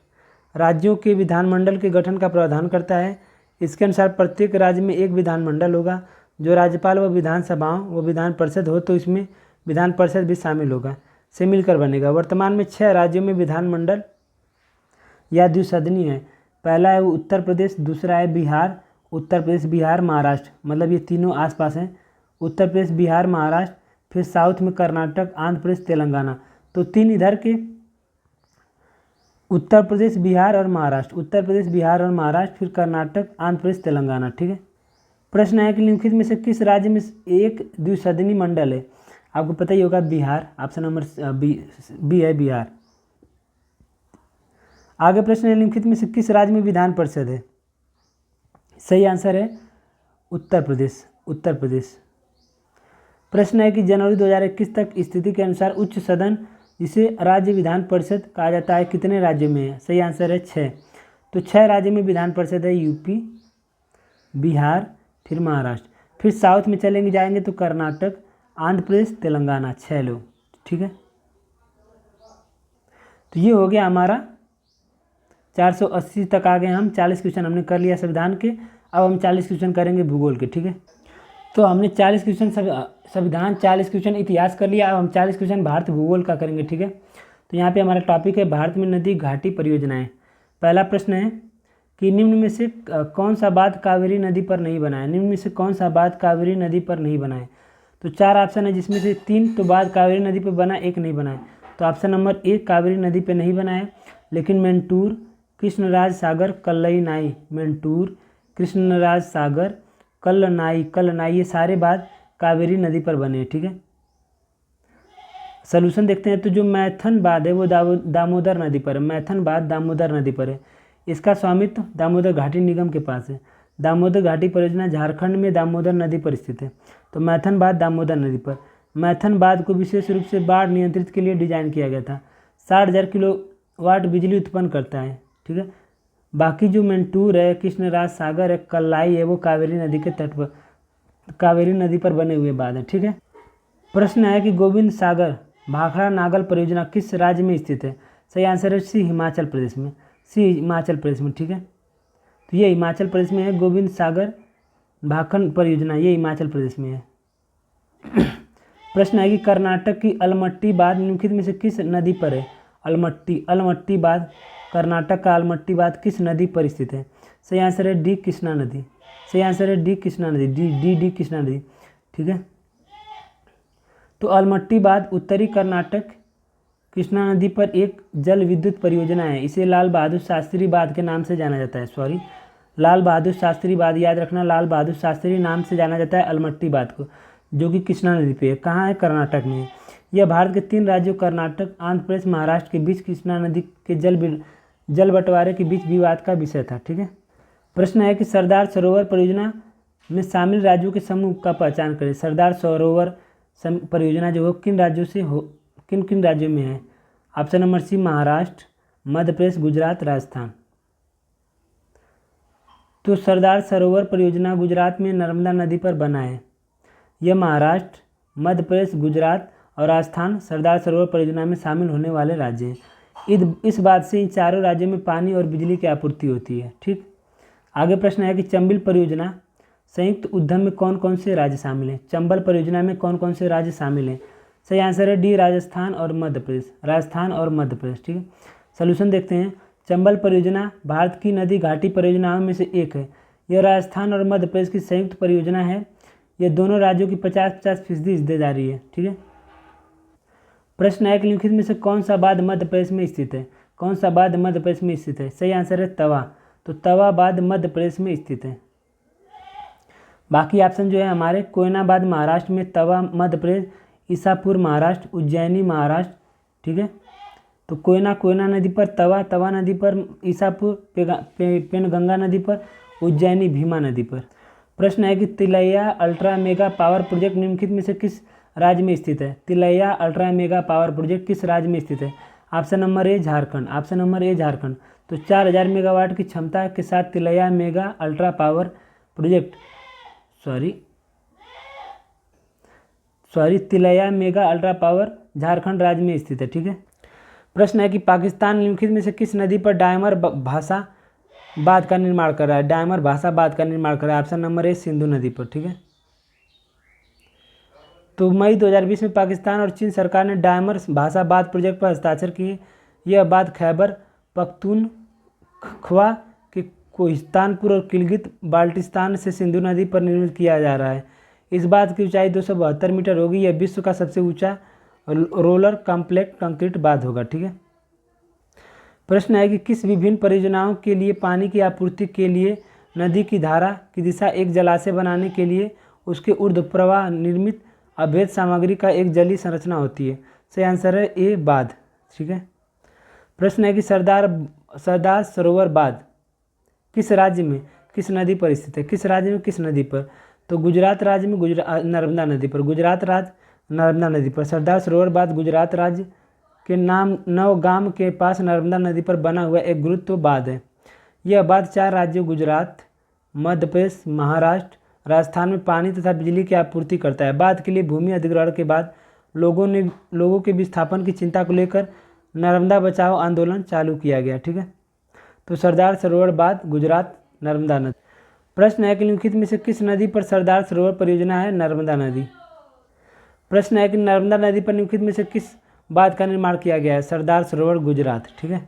राज्यों के विधानमंडल के गठन का प्रावधान करता है। इसके अनुसार प्रत्येक राज्य में एक विधानमंडल होगा। जो राज्यपाल व विधानसभाओं व विधान परिषद हो तो इसमें विधान परिषद भी शामिल होगा, से मिलकर बनेगा। वर्तमान में 6 राज्यों में विधानमंडल या द्विसदनीय है। पहला है उत्तर प्रदेश, दूसरा है बिहार, उत्तर प्रदेश बिहार महाराष्ट्र, मतलब ये तीनों आसपास हैं, उत्तर प्रदेश बिहार महाराष्ट्र, फिर साउथ में कर्नाटक आंध्र प्रदेश तेलंगाना। तो 3 इधर के उत्तर प्रदेश बिहार और महाराष्ट्र, उत्तर प्रदेश बिहार और महाराष्ट्र, फिर कर्नाटक आंध्र प्रदेश तेलंगाना, ठीक है। प्रश्न है कि निम्नलिखित में से किस राज्य में एक द्विसदनीय मंडल है। आपको पता ही होगा बिहार, ऑप्शन नंबर बी है बिहार। आगे प्रश्न है निम्नलिखित में से किस राज्य में विधान परिषद है, सही आंसर है उत्तर प्रदेश, उत्तर प्रदेश। प्रश्न है कि जनवरी 2021 तक स्थिति के अनुसार उच्च सदन जिसे राज्य विधान परिषद कहा जाता है कितने राज्यों में है, सही आंसर है 6। तो 6 राज्यों में विधान परिषद है, यूपी, बिहार, फिर महाराष्ट्र, फिर साउथ में जाएंगे तो कर्नाटक आंध्र प्रदेश तेलंगाना, 6 लोग, ठीक है। तो ये हो गया हमारा 480 तक आ गए हम। 40 क्वेश्चन हमने कर लिया संविधान के, अब हम 40 क्वेश्चन करेंगे भूगोल के, ठीक है। तो हमने 40 क्वेश्चन संविधान, 40 क्वेश्चन इतिहास कर लिया। अब हम 40 क्वेश्चन भारत भूगोल का करेंगे, ठीक है। तो यहाँ पे हमारा टॉपिक है भारत में नदी घाटी परियोजनाएं। पहला प्रश्न है कि निम्न में से कौन सा बांध कावेरी नदी पर नहीं बना है। निम्न में से कौन सा बांध कावेरी नदी पर नहीं बना है। तो 4 ऑप्शन है जिसमें से 3 तो बांध कावेरी नदी पर बना, 1 नहीं बना है। तो ऑप्शन नंबर ए कावेरी नदी पर नहीं बना है, लेकिन मेंटूर, कृष्णराज सागर, कल्लईनाई, मेंटूर, कृष्णराज सागर, कल्लनाई ये सारे बांध कावेरी नदी पर बने हैं, ठीक है। सलूशन देखते हैं। तो जो मैथन बांध है वो दामोदर नदी पर है, मैथन बांध दामोदर नदी पर है। इसका स्वामित्व दामोदर घाटी निगम के पास है। दामोदर घाटी परियोजना झारखंड में दामोदर नदी पर स्थित है। तो मैथन बांध दामोदर नदी पर। मैथन बांध को विशेष रूप से बाढ़ नियंत्रित के लिए डिजाइन किया गया था। 60,000 किलोवाट बिजली उत्पन्न करता है, ठीक है। बाकी जो मेंटूर है, कृष्णराज सागर है, कल्लाई है, वो कावेरी नदी के तट पर, कावेरी नदी पर बने हुए बांध है, ठीक है। प्रश्न है कि गोविंद सागर भाखड़ा नागल परियोजना किस राज्य में स्थित है। सही आंसर है सी हिमाचल प्रदेश में, सी हिमाचल प्रदेश में, ठीक है। तो ये हिमाचल प्रदेश में है। गोविंद सागर भाखड़ परियोजना ये हिमाचल प्रदेश में है। प्रश्न है कि कर्नाटक की अलमट्टी बांध निम्नलिखित में से किस नदी पर है। अलमट्टी बांध, कर्नाटक का अलमट्टी बांध किस नदी पर स्थित है। सही आंसर है डी कृष्णा नदी, सही आंसर है डी कृष्णा नदी, डी कृष्णा नदी, ठीक है। तो अलमट्टी बांध उत्तरी कर्नाटक कृष्णा नदी पर एक जल विद्युत परियोजना है। इसे लाल बहादुर शास्त्री बांध के नाम से जाना जाता है। लाल बहादुर शास्त्री बांध, याद रखना, लाल बहादुर शास्त्री नाम से जाना जाता है अलमट्टी बांध को, जो कि कृष्णा नदी पे है। कहाँ है? कर्नाटक में। यह भारत के 3 राज्यों कर्नाटक, आंध्र प्रदेश, महाराष्ट्र के बीच कृष्णा नदी के जल बंटवारे के बीच विवाद का विषय था। ठीक है। प्रश्न है कि सरदार सरोवर परियोजना में शामिल राज्यों के समूह का पहचान करें। सरदार सरोवर परियोजना जो हो किन राज्यों से हो, किन किन राज्यों में है? ऑप्शन नंबर सी महाराष्ट्र, मध्य प्रदेश, गुजरात, राजस्थान। तो सरदार सरोवर परियोजना गुजरात में नर्मदा नदी पर बना है। यह महाराष्ट्र, मध्य प्रदेश, गुजरात और राजस्थान सरदार सरोवर परियोजना में शामिल होने वाले राज्य हैं। इस बात से इन चारों राज्यों में पानी और बिजली की आपूर्ति होती है। ठीक। आगे प्रश्न है कि चंबल परियोजना संयुक्त उद्यम में कौन कौन से राज्य शामिल हैं? चंबल परियोजना में कौन कौन से राज्य शामिल हैं? सही आंसर है डी, राजस्थान और मध्य प्रदेश। राजस्थान और मध्य प्रदेश। ठीक है। सोल्यूशन देखते हैं। चंबल परियोजना भारत की नदी घाटी परियोजनाओं में से एक है। यह राजस्थान और मध्य प्रदेश की संयुक्त परियोजना है। यह दोनों राज्यों की 50-50% हिस्सेदारी है। ठीक है। प्रश्न है कि निम्नलिखित में से कौन सा बांध मध्य प्रदेश में स्थित है? कौन सा बांध मध्य प्रदेश में स्थित है? सही आंसर है तवा। तो तवा बांध मध्य प्रदेश में स्थित है। बाकी ऑप्शन जो है हमारे, कोयना बांध महाराष्ट्र में, तवा मध्य प्रदेश, ईसापुर महाराष्ट्र, उज्जैनी महाराष्ट्र। ठीक है। तो कोयना नदी पर, तवा नदी पर, ईसापुर पेनगंगा नदी पर, उज्जैनी भीमा नदी पर। प्रश्न है कि Tilaiya ultra mega power project निम्नलिखित में से किस राज्य में स्थित है? Tilaiya ultra mega power project किस राज्य में स्थित है? Option number A Jharkhand. Option number A Jharkhand. तो 4000 मेगावाट की क्षमता के साथ Tilaiya mega ultra power project Tilaiya mega ultra power Jharkhand राज्य में स्थित है। ठीक है। प्रश्न है कि पाकिस्तान निम्नलिखित में से किस नदी पर डायमर भाषा बांध का निर्माण कर रहा है? डायमर भाषा बांध का निर्माण कर रहा है। ऑप्शन नंबर ए सिंधु नदी पर। ठीक है। तो मई 2020 में पाकिस्तान और चीन सरकार ने डायमर भाषा बांध प्रोजेक्ट पर हस्ताक्षर किए। यह बांध खैबर पख्तूनख्वा के कोहिस्तानपुर और गिलगित बाल्टिस्तान से सिंधु नदी पर निर्मित किया जा रहा है। इस बांध की ऊंचाई 272 मीटर होगी। यह विश्व का सबसे ऊंचा रोलर कॉम्पैक्ट कंक्रीट बांध होगा। ठीक है। प्रश्न है कि किस विभिन्न परियोजनाओं के लिए पानी की आपूर्ति के लिए नदी की धारा की दिशा एक जलाशय बनाने के लिए उसके ऊर्ध्व प्रवाह निर्मित अभेद सामग्री का एक जलीय संरचना होती है? सही आंसर है ए बांध। ठीक है। प्रश्न है कि सरदार सरोवर बांध किस राज्य में किस नदी पर स्थित है? किस राज्य में किस नदी पर? तो गुजरात राज्य में नर्मदा नदी पर। गुजरात राज्य नर्मदा नदी पर। सरदार सरोवर बांध गुजरात राज्य के नाम नवगाम के पास नर्मदा नदी पर बना हुआ एक गुरुत्व बांध है। यह बांध 4 राज्यों गुजरात, मध्य प्रदेश, महाराष्ट्र, राजस्थान में पानी तथा बिजली की आपूर्ति करता है। बांध के लिए भूमि अधिग्रहण के बाद लोगों के विस्थापन की चिंता को लेकर नर्मदा बचाओ आंदोलन चालू किया गया। ठीक है। तो सरदार सरोवर बांध गुजरात नर्मदा नदी। प्रश्न है कि निम्नलिखित में से किस नदी पर सरदार सरोवर परियोजना है? नर्मदा नदी। प्रश्न है कि नर्मदा नदी पर निम्नलिखित में से किस बांध का निर्माण किया गया है? सरदार सरोवर गुजरात। ठीक है।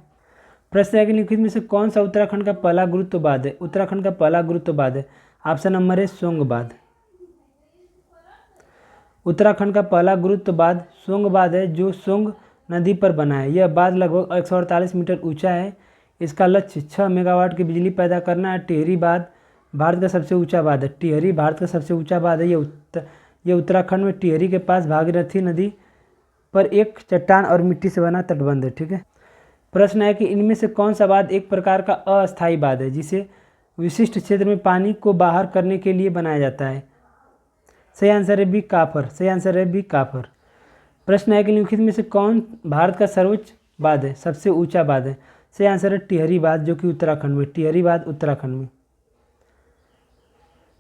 प्रश्न है कि निम्नलिखित में से कौन सा उत्तराखंड का पहला गुरुत्व बांध है? उत्तराखंड का पहला गुरुत्व बांध है। ऑप्शन नंबर है सोंग बांध। उत्तराखंड का पहला गुरुत्व बांध सोंग बांध है, जो सोंग नदी पर बना है। यह बांध लगभग 148 मीटर ऊंचा है। इसका लक्ष्य 6 मेगावाट की बिजली पैदा करना है। टिहरी बांध भारत का सबसे ऊंचा बांध है। टिहरी भारत का सबसे ऊंचा बांध है। यह उत्तराखंड में टिहरी के पास भागीरथी नदी पर एक चट्टान और मिट्टी से बना तटबंध है। ठीक है। प्रश्न है कि इनमें से कौन सा बांध एक प्रकार का अस्थायी बांध है, जिसे विशिष्ट क्षेत्र में पानी को बाहर करने के लिए बनाया जाता है? सही आंसर है बी काफर। सही आंसर है बी काफर। प्रश्न है कि निम्नलिखित में से कौन भारत का सर्वोच्च बांध है, सबसे ऊंचा बांध है? सही आंसर है टिहरी बांध, जो कि उत्तराखंड में। टिहरी बांध उत्तराखंड में।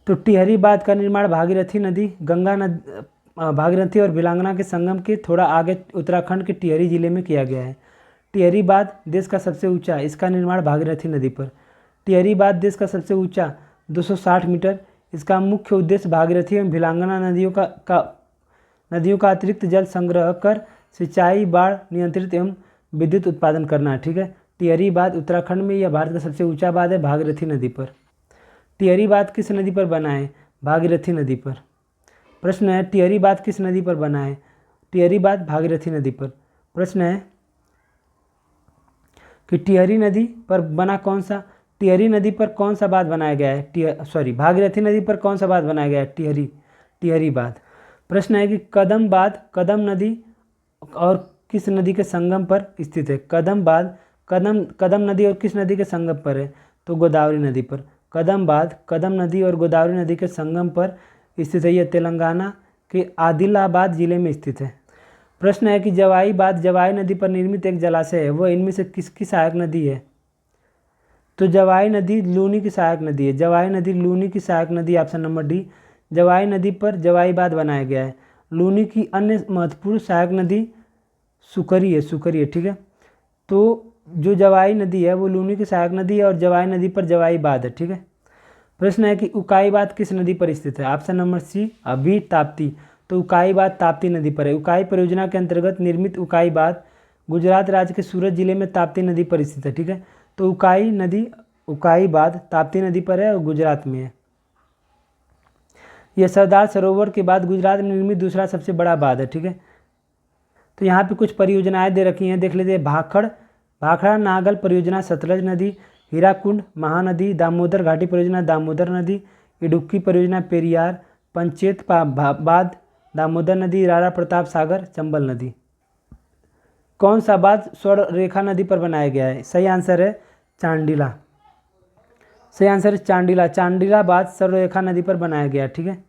तो टिहरी बांध का निर्माण भागीरथी नदी, भागीरथी और भिलांगना के संगम के थोड़ा आगे उत्तराखंड के टिहरी जिले में किया गया है। टिहरी बांध देश का सबसे ऊंचा, इसका निर्माण भागीरथी नदी पर। टिहरी बांध देश का सबसे ऊंचा 260 मीटर। इसका मुख्य उद्देश्य भागीरथी एवं भिलांगना नदियों का अतिरिक्त जल संग्रह कर सिंचाई, बाढ़ नियंत्रित एवं विद्युत उत्पादन करना है। ठीक है। टिहरी बांध उत्तराखंड में, यह भारत का सबसे ऊंचा बांध है भागीरथी नदी पर। टिहरी बांध किस नदी पर बना है? भागीरथी नदी पर। प्रश्न है टिहरी बांध किस नदी पर बना है? टिहरी बांध भागीरथी नदी पर। प्रश्न है कि टिहरी नदी पर बना कौन सा, टिहरी नदी पर कौन सा बांध बनाया गया है, भागीरथी नदी पर कौन सा बांध बनाया गया है, टिहरी बांध। प्रश्न है कि कदम बांध कदम नदी और किस नदी के संगम पर स्थित है। कदम बांध कदम नदी और किस नदी के संगम पर है, तो गोदावरी नदी पर। कदम बांध कदम नदी और गोदावरी नदी के संगम पर स्थित है। यह तेलंगाना के आदिलाबाद जिले में स्थित है। प्रश्न है कि जवाई बांध जवाई नदी पर निर्मित एक जलाशय है, वह इनमें से किसकी सहायक नदी है, तो जवाई नदी लूनी की सहायक नदी है। जवाई नदी लूनी की सहायक नदी, ऑप्शन नंबर डी। जवाई नदी पर जवाई बांध बनाया गया है। लूनी की अन्य महत्वपूर्ण सहायक नदी सुकरी है, ठीक है। तो जो जवाई नदी है वो लूनी की सहायक नदी है और जवाई नदी पर जवाई बांध है, ठीक है। प्रश्न है कि उकाई बांध किस नदी पर स्थित है, ऑप्शन नंबर सी अभी ताप्ती। तो उकाई बांध ताप्ती नदी पर है। उकाई परियोजना के अंतर्गत निर्मित उकाई बांध गुजरात राज्य के सूरत जिले में ताप्ती नदी पर स्थित है, ठीक है। तो उकाई बांध ताप्ती नदी पर है और गुजरात में है। यह सरदार सरोवर के बाद गुजरात में निर्मित दूसरा सबसे बड़ा बांध है, ठीक है। तो यहाँ पे कुछ परियोजनाएं दे रखी हैं, देख लेते हैं। भाखड़ा नागल परियोजना सतलज नदी, हीराकुंड महानदी, दामोदर घाटी परियोजना दामोदर नदी, इडुक्की परियोजना पेरियार, पंचेत बांध दामोदर नदी, राणा प्रताप सागर चंबल नदी। कौन सा बांध स्वर्ण रेखा नदी पर बनाया गया है, सही आंसर है चांडिला। सही आंसर है चांडिला। चांडिला बांध स्वर्ण रेखा नदी पर बनाया गया, ठीक है।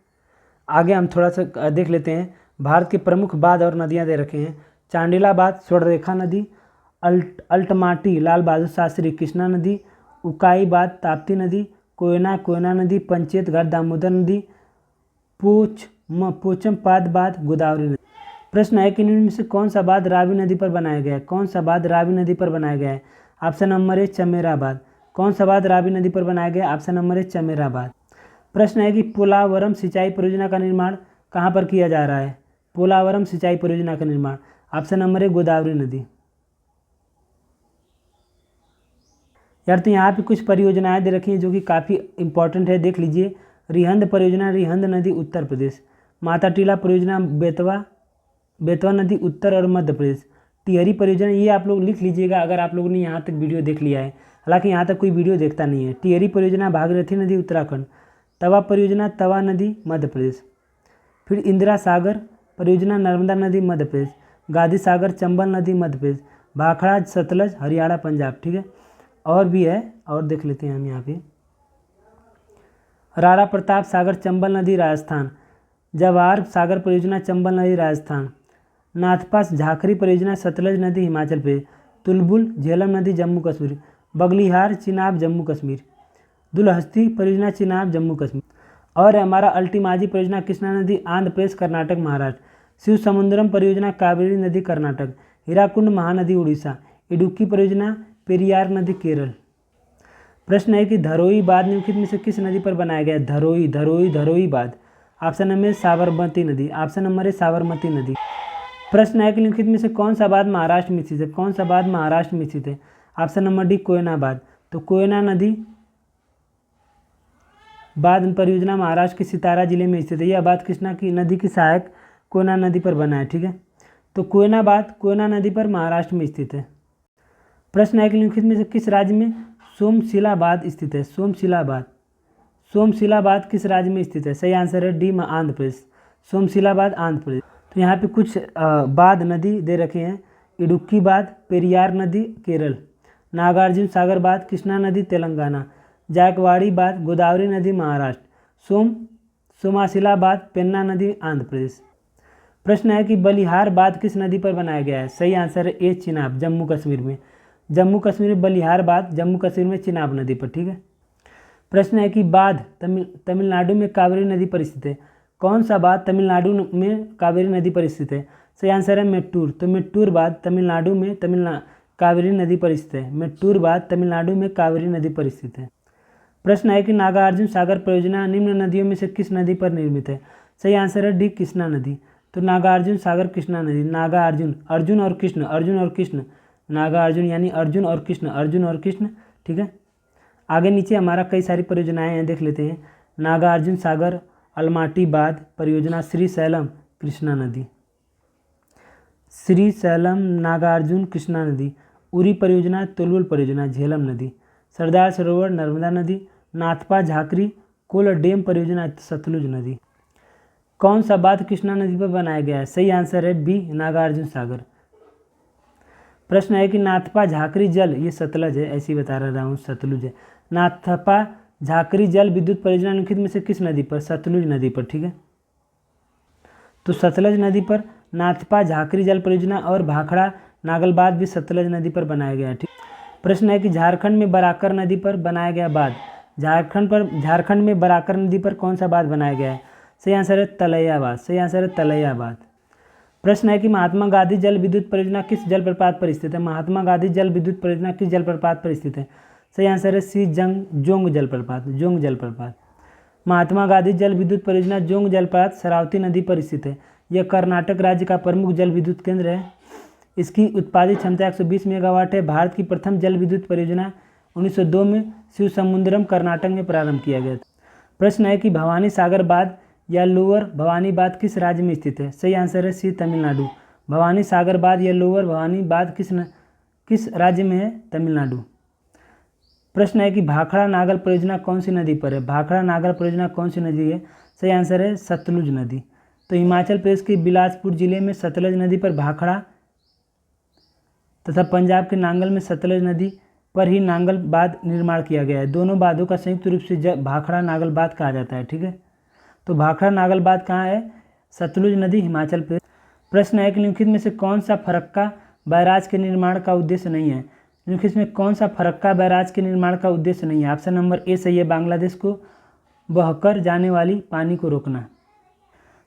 आगे हम थोड़ा सा देख लेते हैं। भारत के प्रमुख बांध और नदियां दे रखे हैं। चांडिला बांध स्वर्णरेखा नदी, अल्टमाटी लाल बहादुर शास्त्री कृष्णा नदी, उकाई बांध ताप्ती नदी, कोयना नदी, पंचेत घाट दामोदर नदी, पोचमपाद बांध गोदावरी नदी। प्रश्न है कि निम्न में से कौन सा बांध रावी नदी पर बनाया गया है। कौन सा बांध रावी नदी पर बनाया गया है, ऑप्शन नंबर ए चमेरा बांध। कौन सा बांध रावी नदी पर बनाया गया, ऑप्शन नंबर ए चमेरा बांध। प्रश्न है कि पोलावरम सिंचाई परियोजना का निर्माण कहाँ पर किया जा रहा है। पोलावरम सिंचाई परियोजना का निर्माण, ऑप्शन नंबर ए गोदावरी नदी। यार तो यहाँ पे कुछ परियोजनाएं दे रखी हैं जो कि काफ़ी इंपॉर्टेंट है, देख लीजिए। रिहंद परियोजना रिहंद नदी उत्तर प्रदेश, माता टीला परियोजना बेतवा नदी उत्तर और मध्य प्रदेश, टिहरी परियोजना ये आप लोग लिख लीजिएगा अगर आप लोगों ने यहाँ तक वीडियो देख लिया है। हालांकि यहाँ तक कोई वीडियो देखता नहीं है। टिहरी परियोजना भागीरथी नदी उत्तराखंड, तवा परियोजना तवा नदी मध्य प्रदेश, फिर इंदिरा सागर परियोजना नर्मदा नदी मध्य प्रदेश, गांधी सागर चंबल नदी मध्य प्रदेश, भाखड़ा सतलज हरियाणा पंजाब, ठीक है। और भी है, और देख लेते हैं हम यहाँ पे। राणा प्रताप सागर चंबल नदी राजस्थान, जवाहर सागर परियोजना चंबल नदी राजस्थान, नाथपास झाखरी परियोजना सतलज नदी हिमाचल प्रदेश, तुलबुल झेलम नदी जम्मू कश्मीर, बगलिहार चिनाब जम्मू कश्मीर, दुलहस्ती परियोजना चिनाब जम्मू कश्मीर, और हमारा अल्टीमाजी परियोजना कृष्णा नदी आंध्र प्रदेश कर्नाटक महाराष्ट्र, शिव समुद्रम परियोजना कावेरी नदी कर्नाटक, हीराकुंड महानदी उड़ीसा, इडुक्की परियोजना पेरियार नदी केरल। प्रश्न है कि धरोई बांध निम्नलिखित में से किस नदी पर बनाया गया है। धरोई बांध, ऑप्शन नंबर साबरमती नदी, ऑप्शन नंबर है साबरमती नदी। प्रश्न है कि निम्नलिखित में से कौन सा बांध महाराष्ट्र में स्थित है। कौन सा बांध महाराष्ट्र में स्थित है, ऑप्शन नंबर डी कोयना बांध। तो कोयना नदी बांध परियोजना महाराष्ट्र के सितारा जिले में स्थित है। यह बांध कृष्णा की नदी की सहायक कोयना नदी पर बना है, ठीक है। तो कोयना बांध कोयना नदी पर महाराष्ट्र में स्थित है। प्रश्न है कि निम्नलिखित में से किस राज्य में सोमशिला बांध स्थित है। सोमशिला बांध किस राज्य में स्थित है, सही आंसर है डी आंध्र प्रदेश। सोमशिला बांध आंध्र प्रदेश। तो यहाँ पे कुछ बांध नदी दे रखे हैं। इडुक्की बांध पेरियार नदी केरल, नागार्जुन सागर बांध कृष्णा नदी तेलंगाना, जायकवाड़ी बांध गोदावरी नदी महाराष्ट्र, सोमाशिला बांध पेन्ना नदी आंध्र प्रदेश। प्रश्न है कि बलिहार बांध किस नदी पर बनाया गया है। सही आंसर है ए चिनाब जम्मू कश्मीर में। जम्मू कश्मीर में बलिहार बांध जम्मू कश्मीर में चिनाब नदी पर, ठीक है। प्रश्न है कि बांध तमिलनाडु में कावेरी नदी पर स्थित है। कौन सा बांध तमिलनाडु में कावेरी नदी पर स्थित है, सही आंसर है मेट्टूर। तो मेट्टूर बांध तमिलनाडु में कावेरी नदी पर स्थित है। मेट्टूर बांध तमिलनाडु में कावेरी नदी पर स्थित है। प्रश्न है कि नागार्जुन सागर परियोजना निम्न नदियों में से किस नदी पर निर्मित है। सही आंसर है डी कृष्णा नदी। तो नागार्जुन सागर कृष्णा नदी, नागार्जुन अर्जुन और कृष्ण, नागार्जुन यानी अर्जुन और कृष्ण, ठीक है। आगे नीचे हमारा कई सारी परियोजनाएं हैं, देख लेते हैं। नागार्जुन सागर अलमाटी बांध परियोजना श्रीशैलम कृष्णा नदी। श्रीशैलम नागार्जुन कृष्णा नदी, उरी परियोजना तुलुल परियोजना झेलम नदी, सरदार सरोवर नर्मदा नदी, नाथपा झाकरी कोल परियोजना सतलुज नदी। कौन सा बांध कृष्णा नदी पर बनाया गया है? सही आंसर है बी नागार्जुन सागर। प्रश्न है कि नाथपा झाकरी जल, ये सतलज है, ऐसी बता रहा हूँ, सतलुज है। नाथपा झाकरी जल विद्युत परियोजना निम्नलिखित में से किस नदी पर? सतलुज नदी पर, ठीक है। तो सतलज नदी पर नाथपा झाकरी जल परियोजना और भाखड़ा नागल बांध भी सतलज नदी पर बनाया गया है, ठीक। प्रश्न है कि झारखंड में बराकर नदी पर बनाया गया बांध, झारखंड में बराकर नदी पर कौन सा बांध बनाया गया है? सही आंसर है तलैया बांध, सही आंसर है तलैया बांध। प्रश्न है कि महात्मा गांधी जल विद्युत परियोजना किस जलप्रपात पर स्थित है? महात्मा गांधी जल विद्युत परियोजना किस जलप्रपात पर स्थित है? सही आंसर है सी जोंग जलप्रपात, जोंग जलप्रपात। महात्मा गांधी जल विद्युत परियोजना जोंग जलप्रपात शरावती नदी पर स्थित है। यह कर्नाटक राज्य का प्रमुख जल विद्युत केंद्र है। इसकी उत्पादित क्षमता 120 मेगावाट है। भारत की प्रथम जल विद्युत परियोजना 1902 में शिवसमुद्रम कर्नाटक में प्रारंभ किया गया था। प्रश्न है कि भवानी सागर बांध या लोअर भवानी बांध किस राज्य में स्थित है? सही आंसर है सी तमिलनाडु। भवानी सागर बांध या लोअर भवानी बांध किस राज्य में है? तमिलनाडु। प्रश्न है कि भाखड़ा नागल परियोजना कौन सी नदी पर है? भाखड़ा नागल परियोजना कौन सी नदी है? सही आंसर है सतलुज नदी। तो हिमाचल प्रदेश के बिलासपुर जिले में सतलज नदी पर भाखड़ा तथा पंजाब के नांगल में सतलज नदी पर ही नांगल बांध निर्माण किया गया है। दोनों बांधों का संयुक्त रूप से भाखड़ा नागल बांध कहा जाता है, ठीक है। तो भाखड़ा नागल बांध कहाँ है? सतलुज नदी, हिमाचल प्रदेश। प्रश्न है कि निम्नलिखित में से कौन सा फरक्का बैराज के निर्माण का उद्देश्य नहीं है? निम्नलिखित में कौन सा फरक्का बैराज के निर्माण का उद्देश्य नहीं है? ऑप्शन नंबर ए सही है, बांग्लादेश को बहकर जाने वाली पानी को रोकना।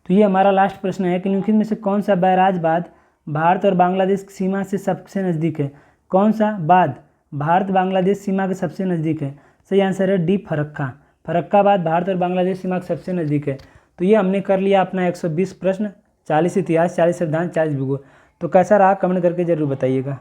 तो ये हमारा लास्ट प्रश्न है कि निम्नलिखित में से कौन सा बैराज बांध भारत और बांग्लादेश की सीमा से सबसे नज़दीक है? कौन सा बांध भारत बांग्लादेश सीमा के सबसे नज़दीक है? सही आंसर है डी फरक्का। फरक्का बांध भारत और बांग्लादेश सीमा के सबसे नज़दीक है। तो ये हमने कर लिया अपना 120 प्रश्न, 40 इतिहास, 40 सिद्धांत, 40 भूगोल। तो कैसा रहा कमेंट करके ज़रूर बताइएगा।